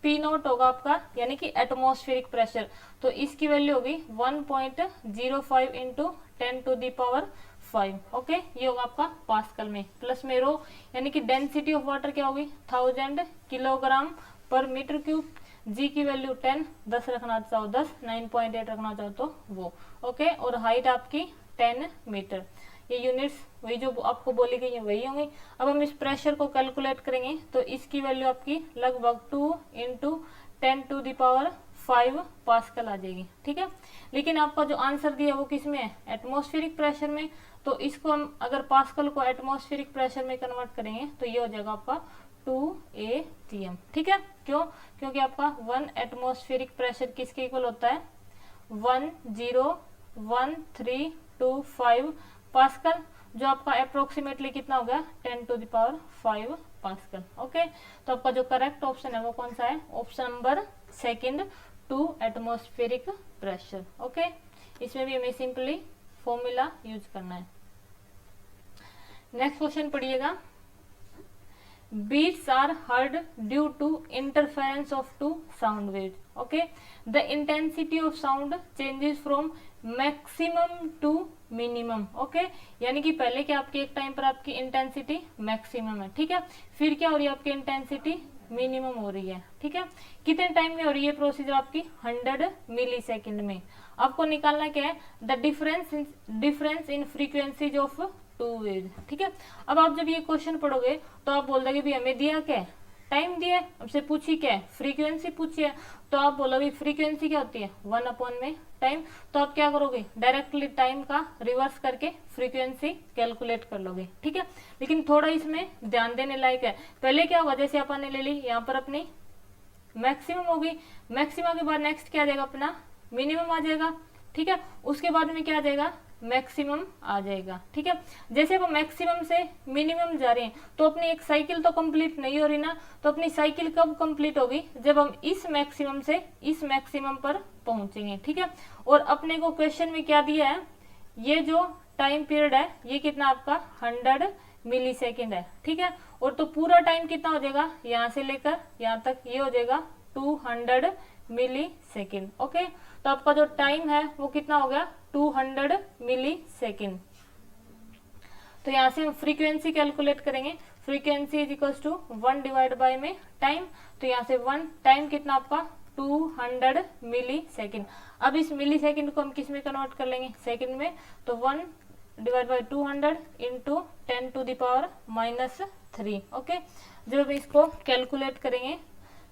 P0 होगा आपका यानी कि एटमॉस्फेरिक प्रेशर, तो इसकी वैल्यू होगी 1.05 इंटू 10⁻5। ओके, ये होगा आपका पास्कल में, प्लस में रो यानी कि डेंसिटी ऑफ वाटर क्या होगी 1000 किलोग्राम पर मीटर क्यूब, जी की वैल्यू 10, 10 रखना चाहो 10, 9.8 रखना चाहो तो वो। ओके, और हाइट आपकी 10 मीटर, ये यूनिट्स वही जो आपको बोली गई है वही होंगी। अब हम इस प्रेशर को कैलकुलेट करेंगे तो इसकी वैल्यू आपकी लगभग 2 इंटू 10⁻5 पास्कल आ जाएगी। ठीक है, लेकिन आपका जो आंसर दिया वो किस में है, एटमॉस्फेरिक प्रेशर में, तो इसको हम अगर पास्कल को एटमॉस्फेरिक प्रेशर में कन्वर्ट करेंगे तो ये हो जाएगा आपका 2 atm। ठीक है, क्यों, क्योंकि आपका 1 एटमॉस्फेरिक प्रेशर किसके इक्वल होता है 101,325 पास्कल, जो आपका अप्रोक्सीमेटली कितना हो गया 10⁵ पास्कल। ओके, तो आपका जो करेक्ट ऑप्शन है वो कौन सा है, option number second 2 atmospheric pressure. Okay, इसमें भी हमें सिंपली फॉर्मूला यूज करना है। नेक्स्ट क्वेश्चन पढ़िएगा। Beats are heard due to interference of two sound waves. Okay, the intensity of sound changes from maximum to minimum. Okay, यानी कि पहले क्या आपकी एक टाइम पर आपकी इंटेंसिटी मैक्सिमम है, ठीक है, फिर क्या हो रही है आपकी इंटेंसिटी मिनिमम हो रही है, ठीक है। कितने टाइम में हो रही है प्रोसीजर आपकी 100 मिली सेकेंड में। आपको निकालना क्या है, the difference in frequencies of two wave, ठीक है। अब आप जब ये क्वेश्चन पढ़ोगे तो आप बोल दोगे भी हमें दिया क्या है, टाइम दिया है, हमसे पूछी क्या है, फ्रीक्वेंसी पूछी है, तो आप बोलोगे फ्रीक्वेंसी क्या होती है 1 में टाइम। तो आप क्या करोगे, डायरेक्टली टाइम का रिवर्स करके फ्रीक्वेंसी कैलकुलेट कर लोगे, ठीक है। लेकिन थोड़ा इसमें ध्यान देने लायक है। पहले क्या होगा, जैसे अपन ने ले ली यहाँ पर अपनी मैक्सिमम होगी, मैक्सिमम के बाद नेक्स्ट क्या आ जाएगा अपना मिनिमम आ जाएगा, ठीक है। उसके बाद में क्या आ जाएगा, मैक्सिमम आ जाएगा, ठीक है। जैसे अब मैक्सिमम से मिनिमम जा रहे हैं तो अपनी एक साइकिल तो कंप्लीट नहीं हो रही ना, तो अपनी साइकिल कब कंप्लीट होगी, जब हम इस मैक्सिमम से इस मैक्सिमम पर पहुंचेंगे, ठीक है। और अपने को क्वेश्चन में क्या दिया है, ये जो टाइम पीरियड है ये कितना आपका 100 मिली सेकेंड है, ठीक है। और तो पूरा टाइम कितना हो जाएगा, यहाँ से लेकर यहाँ तक ये हो जाएगा 200 मिली सेकेंड। ओके, तो आपका जो टाइम है वो कितना हो गया 200 मिली सेकेंड। तो यहाँ से हम फ्रीक्वेंसी कैलकुलेट करेंगे, frequency is equal to 1 divide by में टाइम, तो यहाँ से 1 टाइम कितना आपका 200 मिली सेकेंड। अब इस मिली सेकेंड को हम किस में कन्वर्ट कर लेंगे, सेकेंड में, तो 1 divide by 200 into 10 to the power -3। Okay, जब इसको कैलकुलेट करेंगे,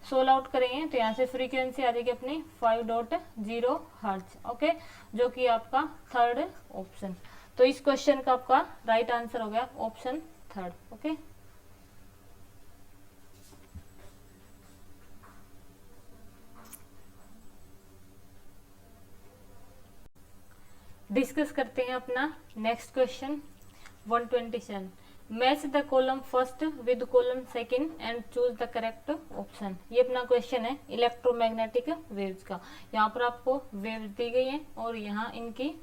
सोल्व आउट करेंगे, तो यहाँ से फ्रीक्वेंसी आ जाएगी अपनी 5.0 हर्ट्ज। ओके, जो कि आपका थर्ड ऑप्शन। तो इस क्वेश्चन का आपका राइट आंसर हो गया ऑप्शन थर्ड। ओके, डिस्कस करते हैं अपना next question 127। Match the column first with column second and choose the correct option. ये अपना क्वेश्चन है इलेक्ट्रोमैग्नेटिक वेव्स का। यहाँ पर आपको वेव्स दी गई है और यहाँ इनकी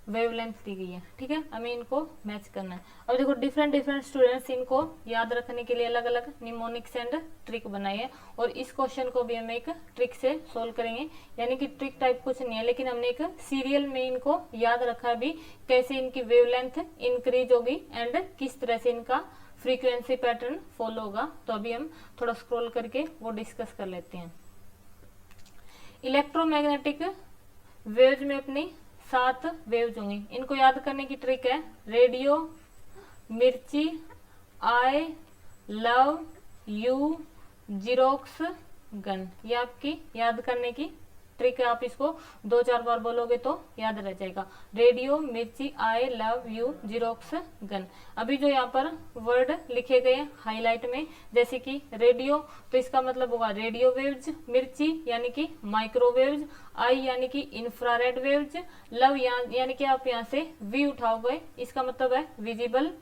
वेवलेंथ दी गई है, ठीक है। हमें इनको मैच करना है। अब देखो डिफरेंट स्टूडेंट्स इनको याद रखने के लिए अलग अलग निमोनिक्स एंड ट्रिक बनाई है, और इस क्वेश्चन को भी हम एक ट्रिक से सोल्व करेंगे। यानी कि ट्रिक टाइप कुछ नहीं है, लेकिन हमने एक सीरियल में इनको याद रखा भी, कैसे इनकी वेवलेंथ इंक्रीज होगी एंड किस तरह से इनका फ्रीक्वेंसी पैटर्न फॉलो होगा। तो अभी हम थोड़ा स्क्रॉल करके वो डिस्कस कर लेते हैं। इलेक्ट्रोमैग्नेटिक वेव्स में अपनी 7 वेव्स होंगी। इनको याद करने की ट्रिक है radio, Mirchi, I, love, you, xerox, gun. ये आपकी याद करने की ट्रिक है। आप इसको 2-4 बार बोलोगे तो याद रह जाएगा। Radio, Mirchi, I, love, you, xerox, gun. अभी जो यहाँ पर वर्ड लिखे गए हाईलाइट में, जैसे कि रेडियो, तो इसका मतलब होगा रेडियो वेव्स, मिर्ची यानी कि माइक्रोवेव्स, आई यानी कि इंफ्रारेड वेव्स, लव यानी कि आप यहाँ से वी उठाओगे, इसका मतलब है विजिबल।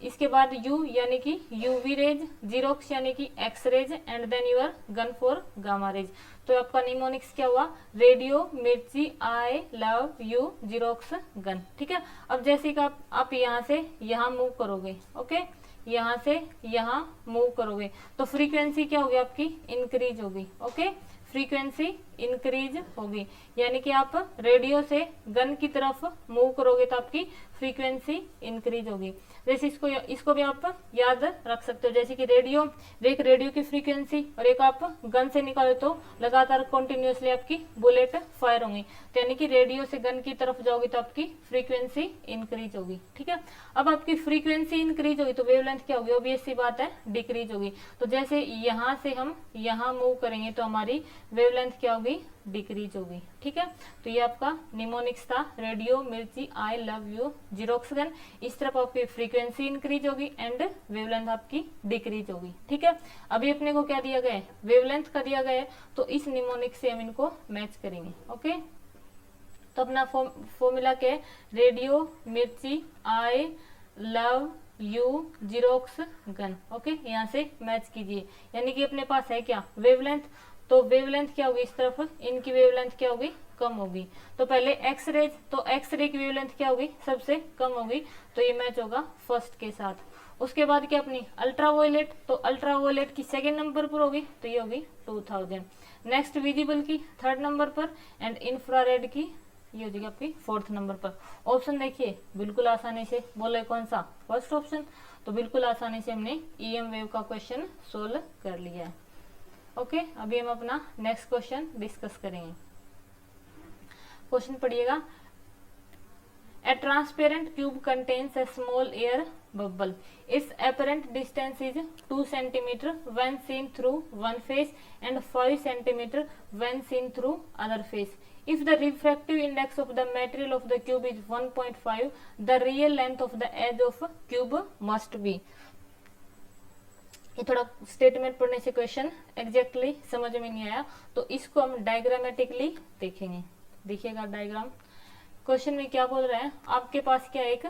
इसके बाद यू यानी कि यूवी रेज, जीरोक्स यानी कि X rays, and then your gun for gamma rays. तो आपका निमोनिक्स क्या हुआ, radio, Mirchi, I, love, you, xerox, gun, ठीक है। अब जैसे कि आप यहाँ से यहाँ मूव करोगे, ओके, यहाँ से यहाँ मूव करोगे, तो फ्रीक्वेंसी क्या होगी आपकी इंक्रीज होगी। ओके, फ्रीक्वेंसी इंक्रीज होगी, यानी कि आप रेडियो से गन की तरफ मूव करोगे तो आपकी फ्रीक्वेंसी इंक्रीज होगी। जैसे इसको भी आप याद रख सकते हो, जैसे कि रेडियो, एक रेडियो की फ्रीक्वेंसी और एक आप गन से निकालो तो लगातार कंटिन्यूअसली आपकी बुलेट फायर होंगी। तो यानी कि रेडियो से गन की तरफ जाओगी तो आपकी फ्रीक्वेंसी इंक्रीज होगी, ठीक है। अब आपकी फ्रीक्वेंसी इंक्रीज होगी तो वेवलेंथ क्या होगी, ऑब्वियस सी बात है डिक्रीज होगी। तो जैसे यहाँ से हम यहाँ मूव करेंगे तो हमारी वेवलेंथ क्या होगी, डिक्रीज होगी, ठीक है। तो ये आपका निमोनिक्स था, radio, Mirchi, I, love, you, xerox, gun. इस तरफ आपकी फ्रीक्वेंसी इंक्रीज होगी एंड वेवलेंथ आपकी डिक्रीज होगी, ठीक है। अभी अपने को क्या दिया गया है, वेवलेंथ का दिया गया है, तो इस निमोनिक्स से हम इनको मैच करेंगे। ओके, तो अपना फॉर्मूला क्या है, radio, Mirchi, I, love, you, xerox, gun. Okay, यहाँ से मैच कीजिए, यानी कि अपने पास है क्या वेवलेंथ, तो वेवलेंथ क्या होगी, इस तरफ इनकी वेवलेंथ क्या होगी कम होगी। तो पहले एक्स रेज, तो एक्स रे की वेवलेंथ क्या होगी, सबसे कम होगी, तो ये मैच होगा फर्स्ट के साथ। उसके बाद क्या अपनी अल्ट्रावायलेट, तो अल्ट्रावायलेट की सेकेंड नंबर पर होगी, तो ये होगी 2000। नेक्स्ट विजिबल की थर्ड नंबर पर, एंड इंफ्रारेड की ये हो जाएगी आपकी फोर्थ नंबर पर। ऑप्शन देखिए बिल्कुल आसानी से बोले कौन सा, फर्स्ट ऑप्शन। तो बिल्कुल आसानी से हमने ईएम वेव का क्वेश्चन सोल्व कर लिया है। ओके, अभी हम अपना नेक्स्ट क्वेश्चन डिस्कस करेंगे। क्वेश्चन पढ़िएगा, A transparent cube contains a small air bubble. Its apparent distance is 2 cm when seen through one face and 5 cm when seen through other face. If the refractive index of the material of the cube is 1.5, the real length of the edge of cube must be. ये थोड़ा statement पढ़ने से question exactly समझ में नहीं आया, तो इसको हम डायग्रामेटिकली देखेंगे। देखिएगा डायग्राम, क्वेश्चन में क्या बोल रहे हैं, आपके पास क्या एक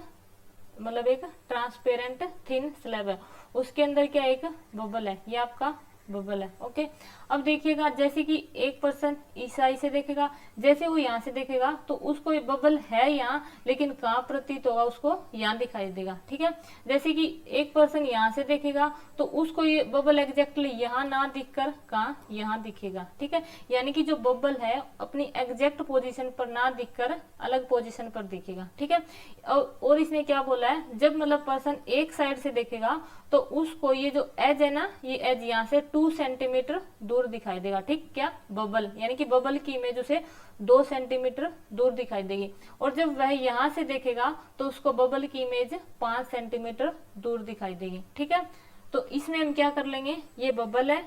मतलब एक ट्रांसपेरेंट थिन स्लैब है, उसके अंदर क्या एक बबल है, ये आपका बबल है। ओके, अब देखिएगा जैसे कि एक पर्सन इस साइड से देखेगा, जैसे वो यहाँ से देखेगा तो उसको ये बबल है यहाँ, लेकिन कहाँ प्रतीत होगा, उसको यहाँ दिखाई देगा। ठीक है, जैसे कि एक पर्सन यहाँ से देखेगा तो उसको ये बबल एग्जैक्टली यहाँ ना दिखकर कहाँ यहाँ दिखेगा। ठीक है, यानी कि जो बबल है अपनी एग्जैक्ट पोजीशन पर ना दिखकर अलग पोजीशन पर दिखेगा। ठीक है, और इसने क्या बोला है, जब मतलब पर्सन एक साइड से देखेगा तो उसको ये जो एज है ना, ये एज यहाँ से 2 सेंटीमीटर दूर दिखाई देगा। ठीक, क्या बबल, यानी कि बबल की इमेज उसे 2 सेंटीमीटर दूर दिखाई देगी, और जब वह यहाँ से देखेगा तो उसको बबल की इमेज 5 सेंटीमीटर दूर दिखाई देगी। ठीक है, तो इसमें हम क्या कर लेंगे, ये बबल है,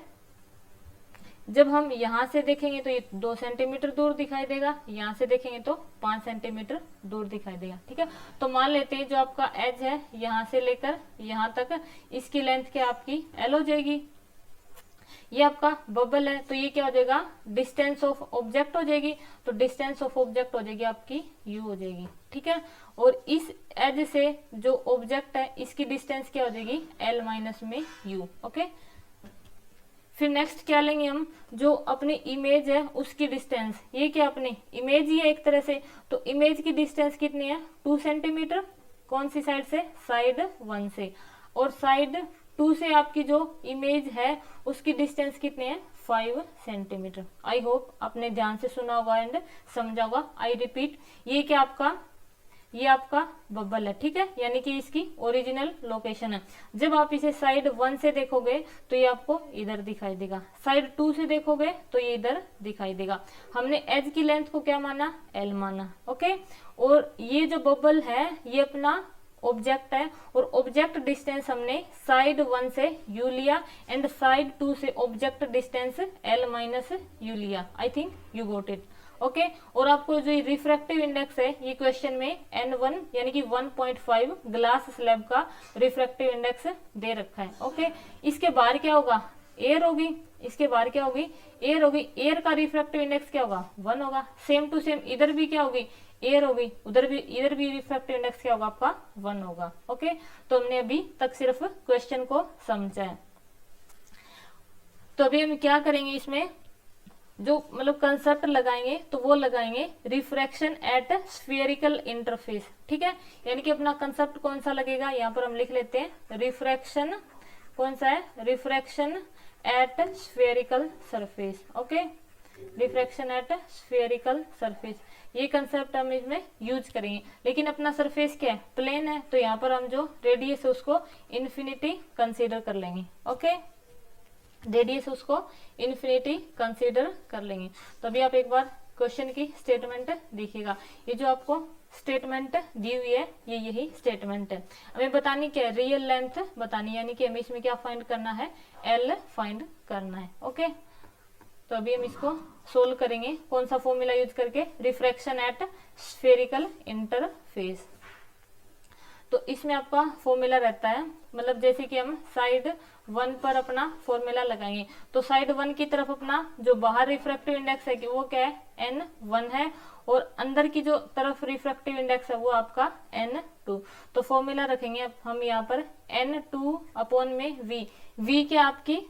जब हम यहाँ से देखेंगे तो ये 2 सेंटीमीटर दूर दिखाई देगा, यहाँ से देखेंगे तो 5 सेंटीमीटर दूर दिखाई देगा। ठीक है, तो मान लेते हैं जो आपका एज है यहाँ से लेकर यहाँ तक, इसकी लेंथ क्या आपकी एल हो जाएगी, ये आपका बबल है, तो ये क्या हो जाएगा, डिस्टेंस ऑफ ऑब्जेक्ट हो जाएगी, तो डिस्टेंस ऑफ ऑब्जेक्ट हो जाएगी आपकी यू हो जाएगी। ठीक है, और इस एज से जो ऑब्जेक्ट है इसकी डिस्टेंस क्या हो जाएगी, एल माइनस में यू। ओके, फिर नेक्स्ट क्या लेंगे हम, जो अपनी इमेज है उसकी डिस्टेंस, ये क्या अपनी इमेज ही है एक तरह से, तो इमेज की डिस्टेंस कितनी है, 2 सेंटीमीटर, कौन सी साइड से, साइड 1 से, और साइड 2 से आपकी जो इमेज है उसकी डिस्टेंस कितनी है, 5 सेंटीमीटर। आई होप आपने ध्यान से सुना होगा एंड समझा होगा। आई रिपीट, ये क्या आपका, ये आपका बबल है। ठीक है, यानी कि इसकी ओरिजिनल लोकेशन है। जब आप इसे साइड 1 से देखोगे तो ये आपको इधर दिखाई देगा, साइड 2 से देखोगे तो ये इधर दिखाई देगा। हमने एज की लेंथ को क्या माना, एल माना। ओके, और ये जो बबल है ये अपना ऑब्जेक्ट है, और ऑब्जेक्ट डिस्टेंस हमने साइड 1 से यू लिया एंड साइड 2 से object distance L minus u लिया। I think you got it. Okay, और आपको जो रिफ्रैक्टिव इंडेक्स है ये क्वेश्चन में N1 यानी कि 1.5 ग्लास स्लैब का रिफ्रैक्टिव इंडेक्स दे रखा है। ओके, इसके बाहर क्या होगा, एयर होगी, इसके बाहर क्या होगी, एयर होगी, एयर का रिफ्रैक्टिव इंडेक्स क्या होगा, 1 होगा। सेम टू सेम इधर भी क्या होगी, एयर होगी, उधर भी इधर भी रिफ्रैक्टिव इंडेक्स क्या होगा आपका, 1 होगा। ओके, तो हमने अभी तक सिर्फ क्वेश्चन को समझा है। तो अभी हम क्या करेंगे, इसमें जो मतलब कंसेप्ट लगाएंगे तो वो लगाएंगे रिफ्रैक्शन एट स्फेरिकल इंटरफेस। ठीक है, यानी कि अपना कंसेप्ट कौन सा लगेगा, यहाँ पर हम लिख लेते हैं रिफ्रैक्शन, कौन सा है, refraction at spherical surface. Okay, refraction at spherical surface, ये कंसेप्ट हम इसमें यूज करेंगे। लेकिन अपना सरफेस क्या है, प्लेन है, तो यहाँ पर हम जो रेडियस है उसको इन्फिनिटी कंसीडर कर लेंगे। ओके, रेडियस उसको इन्फिनिटी कंसीडर कर लेंगे। तो अभी आप एक बार क्वेश्चन की स्टेटमेंट देखिएगा, ये जो आपको स्टेटमेंट दी हुई है ये यही स्टेटमेंट है। हमें बतानी क्या है, रियल लेंथ बतानी, यानी कि हमें इसमें क्या फाइंड करना है, एल फाइंड करना है। ओके, तो अभी हम इसको सोल्व करेंगे, कौन सा फॉर्मूला यूज करके, रिफ्रैक्शन एट स्फेरिकल इंटरफेस। तो इसमें आपका फॉर्मूला रहता है, मतलब जैसे कि हम साइड 1 पर अपना फॉर्मूला लगाएंगे, तो साइड 1 की तरफ अपना जो बाहर रिफ्रैक्टिव इंडेक्स है कि वो क्या है, N1 है, और अंदर की जो तरफ रिफ्रैक्टिव इंडेक्स है वो आपका N2। तो फॉर्मूला रखेंगे अब हम यहाँ पर N2 अपॉन में V, V क्या आपकी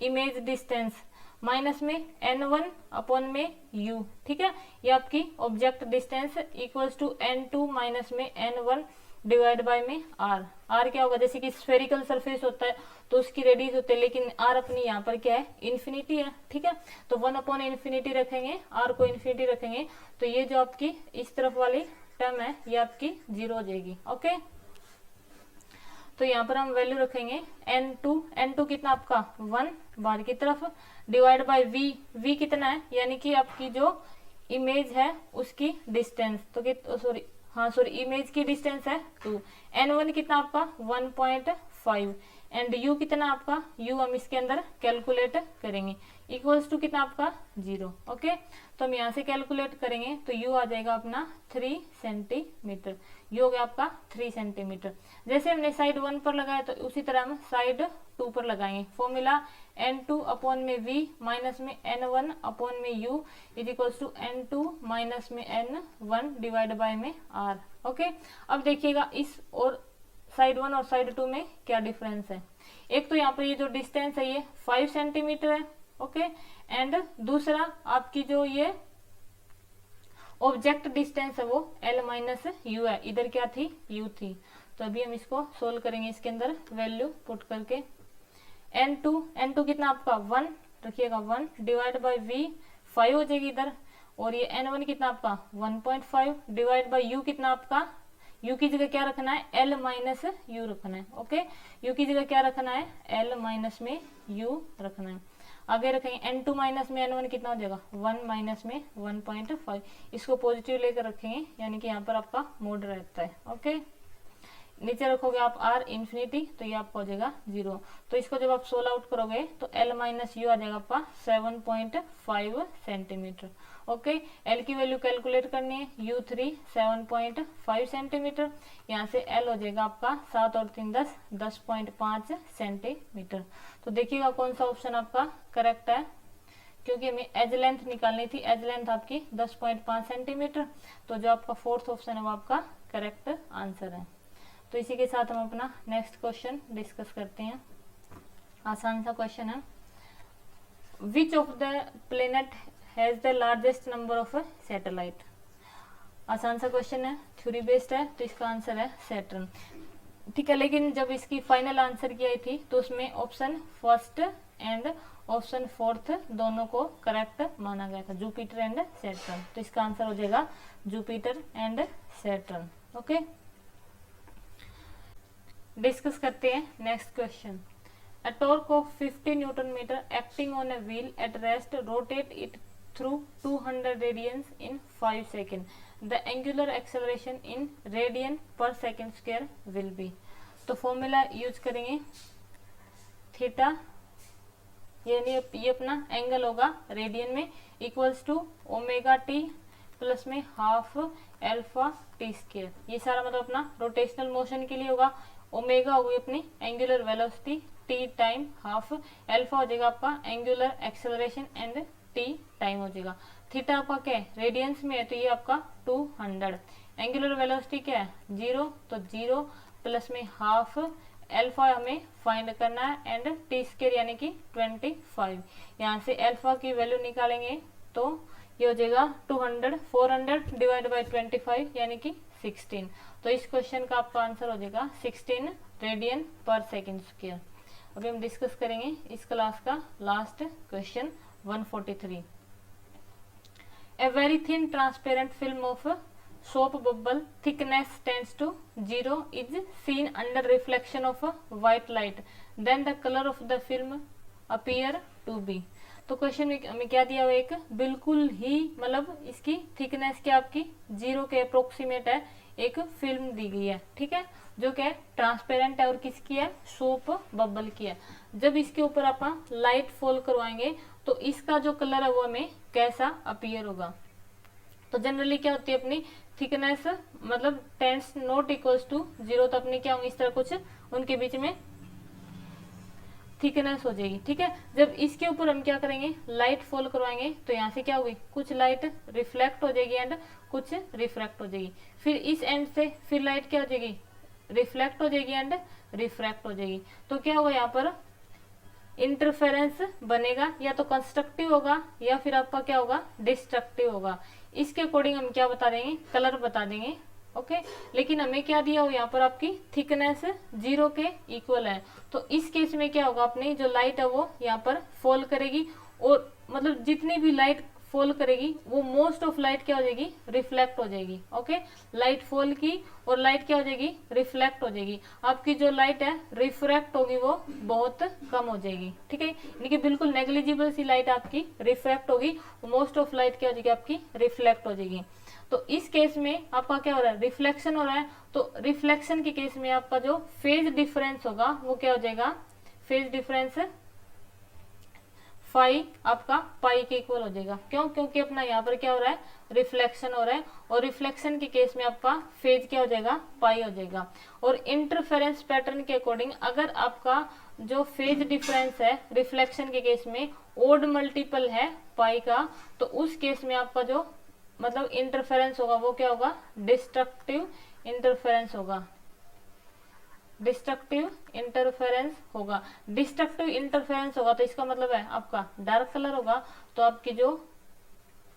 इमेज डिस्टेंस, माइनस में n1 अपॉन में u, ठीक है। ये आपकी object distance equals to n2 minus में n1 डिवाइड बाय में r। r क्या होगा, जैसे कि स्फेरिकल सरफेस होता है तो उसकी रेडियस होती है, लेकिन r अपनी यहाँ पर क्या है, इन्फिनिटी है, ठीक है। तो 1 अपॉन इन्फिनिटी रखेंगे, r को इन्फिनिटी रखेंगे, तो ये जो आपकी इस तरफ वाली टर्म है ये आपकी 0 हो जाएगी। ओके, तो यहाँ पर हम वैल्यू रखेंगे n2 कितना आपका 1 बाहर की तरफ डिवाइड बाय v कितना है, यानी कि आपकी जो इमेज है उसकी डिस्टेंस, तो इमेज की डिस्टेंस है 2। n1 कितना आपका 1.5 एंड u कितना आपका, u हम इसके अंदर कैलकुलेट करेंगे, इक्वल्स टू कितना आपका 0। ओके, तो हम यहाँ से कैलकुलेट करेंगे तो u आ जाएगा अपना 3 सेंटीमीटर, u हो गया आपका 3 सेंटीमीटर। जैसे हमने साइड 1 पर लगाया तो उसी तरह हम साइड 2 पर लगाएंगे। फॉर्मूला n2 अपॉन में v माइनस में n1 अपॉन में u is equals to n2 minus में n1 डिवाइड बाय में r। ओके, अब देखिएगा इस और साइड 1 और साइड 2 में क्या डिफरेंस है। एक तो यहाँ पर ये जो डिस्टेंस है ये 5 सेंटीमीटर है, ओके, एंड दूसरा आपकी जो ये ऑब्जेक्ट डिस्टेंस है वो l माइनस यू है, इधर क्या थी, u थी। तो अभी हम इसको सोल्व करेंगे, इसके अंदर वैल्यू पुट करके n2 कितना आपका 1 रखिएगा 1 डिवाइड बाय v 5 हो जाएगी इधर, और ये n1 कितना आपका 1.5 डिवाइड बाय u कितना आपका, u की जगह क्या रखना है, l माइनस यू रखना है। ओके, u की जगह क्या रखना है, l माइनस में u रखना है। आगे रखेंगे n2 माइनस में n1 कितना हो जाएगा 1 माइनस में 1.5, इसको पॉजिटिव लेकर रखेंगे, यानी कि यहाँ पर आपका मोड रहता है। ओके, नीचे रखोगे आप r इन्फिनिटी तो ये आपका हो जाएगा 0। तो इसको जब आप सोल्व आउट करोगे तो l माइनस यू आ जाएगा आपका 7.5 सेंटीमीटर। ओके, l की वैल्यू कैलकुलेट करनी है, u3 7.5 सेंटीमीटर, यहाँ से l हो जाएगा आपका 7 और 3 10 10.5 सेंटीमीटर। तो देखिएगा कौन सा ऑप्शन आपका करेक्ट है, क्योंकि हमें एज लेंथ निकालनी थी, एज लेंथ आपकी 10.5 सेंटीमीटर, तो जो आपका फोर्थ ऑप्शन है वो आपका करेक्ट आंसर है। तो इसी के साथ हम अपना नेक्स्ट क्वेश्चन डिस्कस करते हैं। आसान सा क्वेश्चन है, which of the planet has the largest number of satellite. आसान सा क्वेश्चन है, थ्योरी बेस्ड है, तो इसका आंसर है सैटर्न, ठीक है। लेकिन जब इसकी फाइनल आंसर की आई थी तो उसमें option first and option fourth दोनों को करेक्ट माना गया था, जुपिटर एंड सैटर्न। तो इसका आंसर हो जाएगा Jupiter and Saturn. Okay, discuss करते हैं next question. A torque of 50 Newton meter acting on a wheel at rest rotate it through 200 radians in 5 seconds. The angular acceleration in radian per second square will be। तो formula use करेंगे theta, यानी ये अपना angle होगा radian में, equals to omega t plus में half alpha t square. ये सारा मतलब अपना रोटेशनल मोशन के लिए होगा। ओमेगा होगी अपनी angular velocity, T time half, alpha हो जाएगा आपका angular acceleration and T time हो जाएगा। थीटा आपका क्या है, रेडियंस में है, तो ये आपका 200। एंगुलर वेलोसिटी क्या है 0, तो 0 प्लस में हाफ, एल्फा हमें फाइंड करना है एंड टी स्क्वायर यानी कि 25। यहाँ से एल्फा की वैल्यू निकालेंगे तो ये हो जाएगा 200, 400 डिवाइड बाई 25 यानी कि 16। तो इस क्वेश्चन का आपका आंसर हो जाएगा 16 रेडियन पर सेकेंड स्क्वायर। अभी हम डिस्कस करेंगे इस क्लास का last question 143। A very thin transparent film of soap bubble thickness tends to 0 is seen under reflection of white light, then the color of the film appear to be। तो question में क्या दिया हुआ, एक बिल्कुल ही मतलब इसकी थिकनेस क्या आपकी 0 के अप्रोक्सीमेट है, एक फिल्म दी गई है, ठीक है, जो क्या है ट्रांसपेरेंट है और किसकी है, सोप बबल की है। जब इसके ऊपर आप लाइट फॉल करवाएंगे तो इसका जो कलर है वो हमें कैसा अपीयर होगा। तो जनरली क्या होती है अपनी थिकनेस मतलब टेंस नॉट इक्वल्स टू 0, तो अपनी क्या होंगे इस तरह कुछ उनके बीच में थिकनेस हो जाएगी, ठीक है। जब इसके ऊपर हम क्या करेंगे लाइट फॉल करवाएंगे तो यहाँ से क्या होगी, कुछ लाइट रिफ्लेक्ट हो जाएगी एंड कुछ रिफ्रैक्ट हो जाएगी। फिर इस एंड से फिर लाइट क्या हो जाएगी, रिफ्लेक्ट हो जाएगी एंड रिफ्रैक्ट हो जाएगी। तो क्या होगा यहाँ पर इंटरफेरेंस बनेगा, या तो कंस्ट्रक्टिव होगा या फिर आपका क्या होगा, डिस्ट्रक्टिव होगा। इसके अकॉर्डिंग हम क्या बता देंगे, कलर बता देंगे। ओके, लेकिन हमें क्या दिया हो यहाँ पर, आपकी थिकनेस 0 के इक्वल है। तो इस केस में क्या होगा, अपनी जो लाइट है वो यहाँ पर फॉल करेगी, और मतलब जितनी भी लाइट फॉल करेगी वो मोस्ट ऑफ लाइट क्या हो जाएगी, रिफ्लेक्ट हो जाएगी। ओके, लाइट फॉल की और लाइट क्या हो जाएगी, रिफ्लेक्ट हो जाएगी। आपकी जो लाइट है रिफ्रैक्ट होगी वो बहुत कम हो जाएगी। ठीक है, यानी कि बिल्कुल नेग्लिजिबल सी लाइट आपकी रिफ्रैक्ट होगी, मोस्ट ऑफ लाइट क्या हो जाएगी, आपकी रिफ्लेक्ट हो जाएगी। तो इस केस में आपका क्या हो रहा है, रिफ्लेक्शन हो रहा है। तो रिफ्लेक्शन के केस में आपका जो फेज डिफरेंस होगा वो क्या हो जाएगा, फेज डिफरेंस फाई आपका पाई के इक्वल हो जाएगा। क्यों, क्योंकि अपना यहाँ पर क्या हो रहा है, रिफ्लेक्शन हो रहा है, और रिफ्लेक्शन के केस में आपका फेज क्या हो जाएगा, पाई हो जाएगा। और इंटरफेरेंस पैटर्न के अकॉर्डिंग अगर आपका जो फेज डिफरेंस है रिफ्लेक्शन के केस में ओड मल्टीपल है पाई का, तो उस केस में आपका जो मतलब इंटरफेरेंस होगा वो क्या होगा, डिस्ट्रक्टिव इंटरफेरेंस होगा, डिस्ट्रक्टिव इंटरफेरेंस होगा। डिस्ट्रक्टिव इंटरफेरेंस होगा तो इसका मतलब है आपका डार्क कलर होगा, तो आपकी जो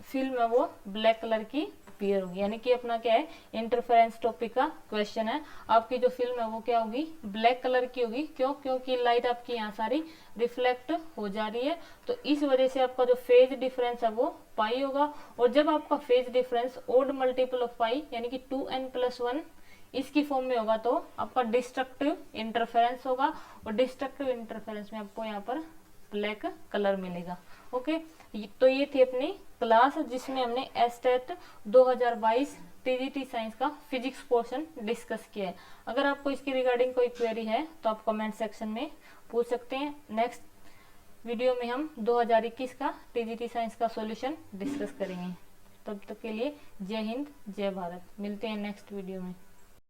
फिल्म है वो ब्लैक कलर की अपीयर होगी। यानी कि अपना क्या है, इंटरफेरेंस टॉपिक का क्वेश्चन है। आपकी जो फिल्म है वो क्या होगी, ब्लैक कलर की होगी। क्यों, क्योंकि लाइट आपकी यहाँ सारी रिफ्लेक्ट हो जा रही है, तो इस वजह से आपका जो फेज डिफरेंस है वो पाई होगा। और जब आपका phase difference odd multiple of pi यानी कि 2n+1 इसकी फॉर्म में होगा, तो आपका डिस्ट्रक्टिव इंटरफेरेंस होगा, और डिस्ट्रक्टिव इंटरफेरेंस में आपको यहाँ पर ब्लैक कलर मिलेगा। ओके, तो ये थी अपनी क्लास जिसमें हमने एस्टेट 2022 टीजीटी साइंस का फिजिक्स पोर्शन डिस्कस किया है। अगर आपको इसकी रिगार्डिंग कोई क्वेरी है तो आप कमेंट सेक्शन में पूछ सकते हैं। नेक्स्ट वीडियो में हम 2021 का टीजीटी साइंस का सॉल्यूशन डिस्कस करेंगे। तब तक के लिए जय हिंद, जय भारत। मिलते हैं नेक्स्ट वीडियो में।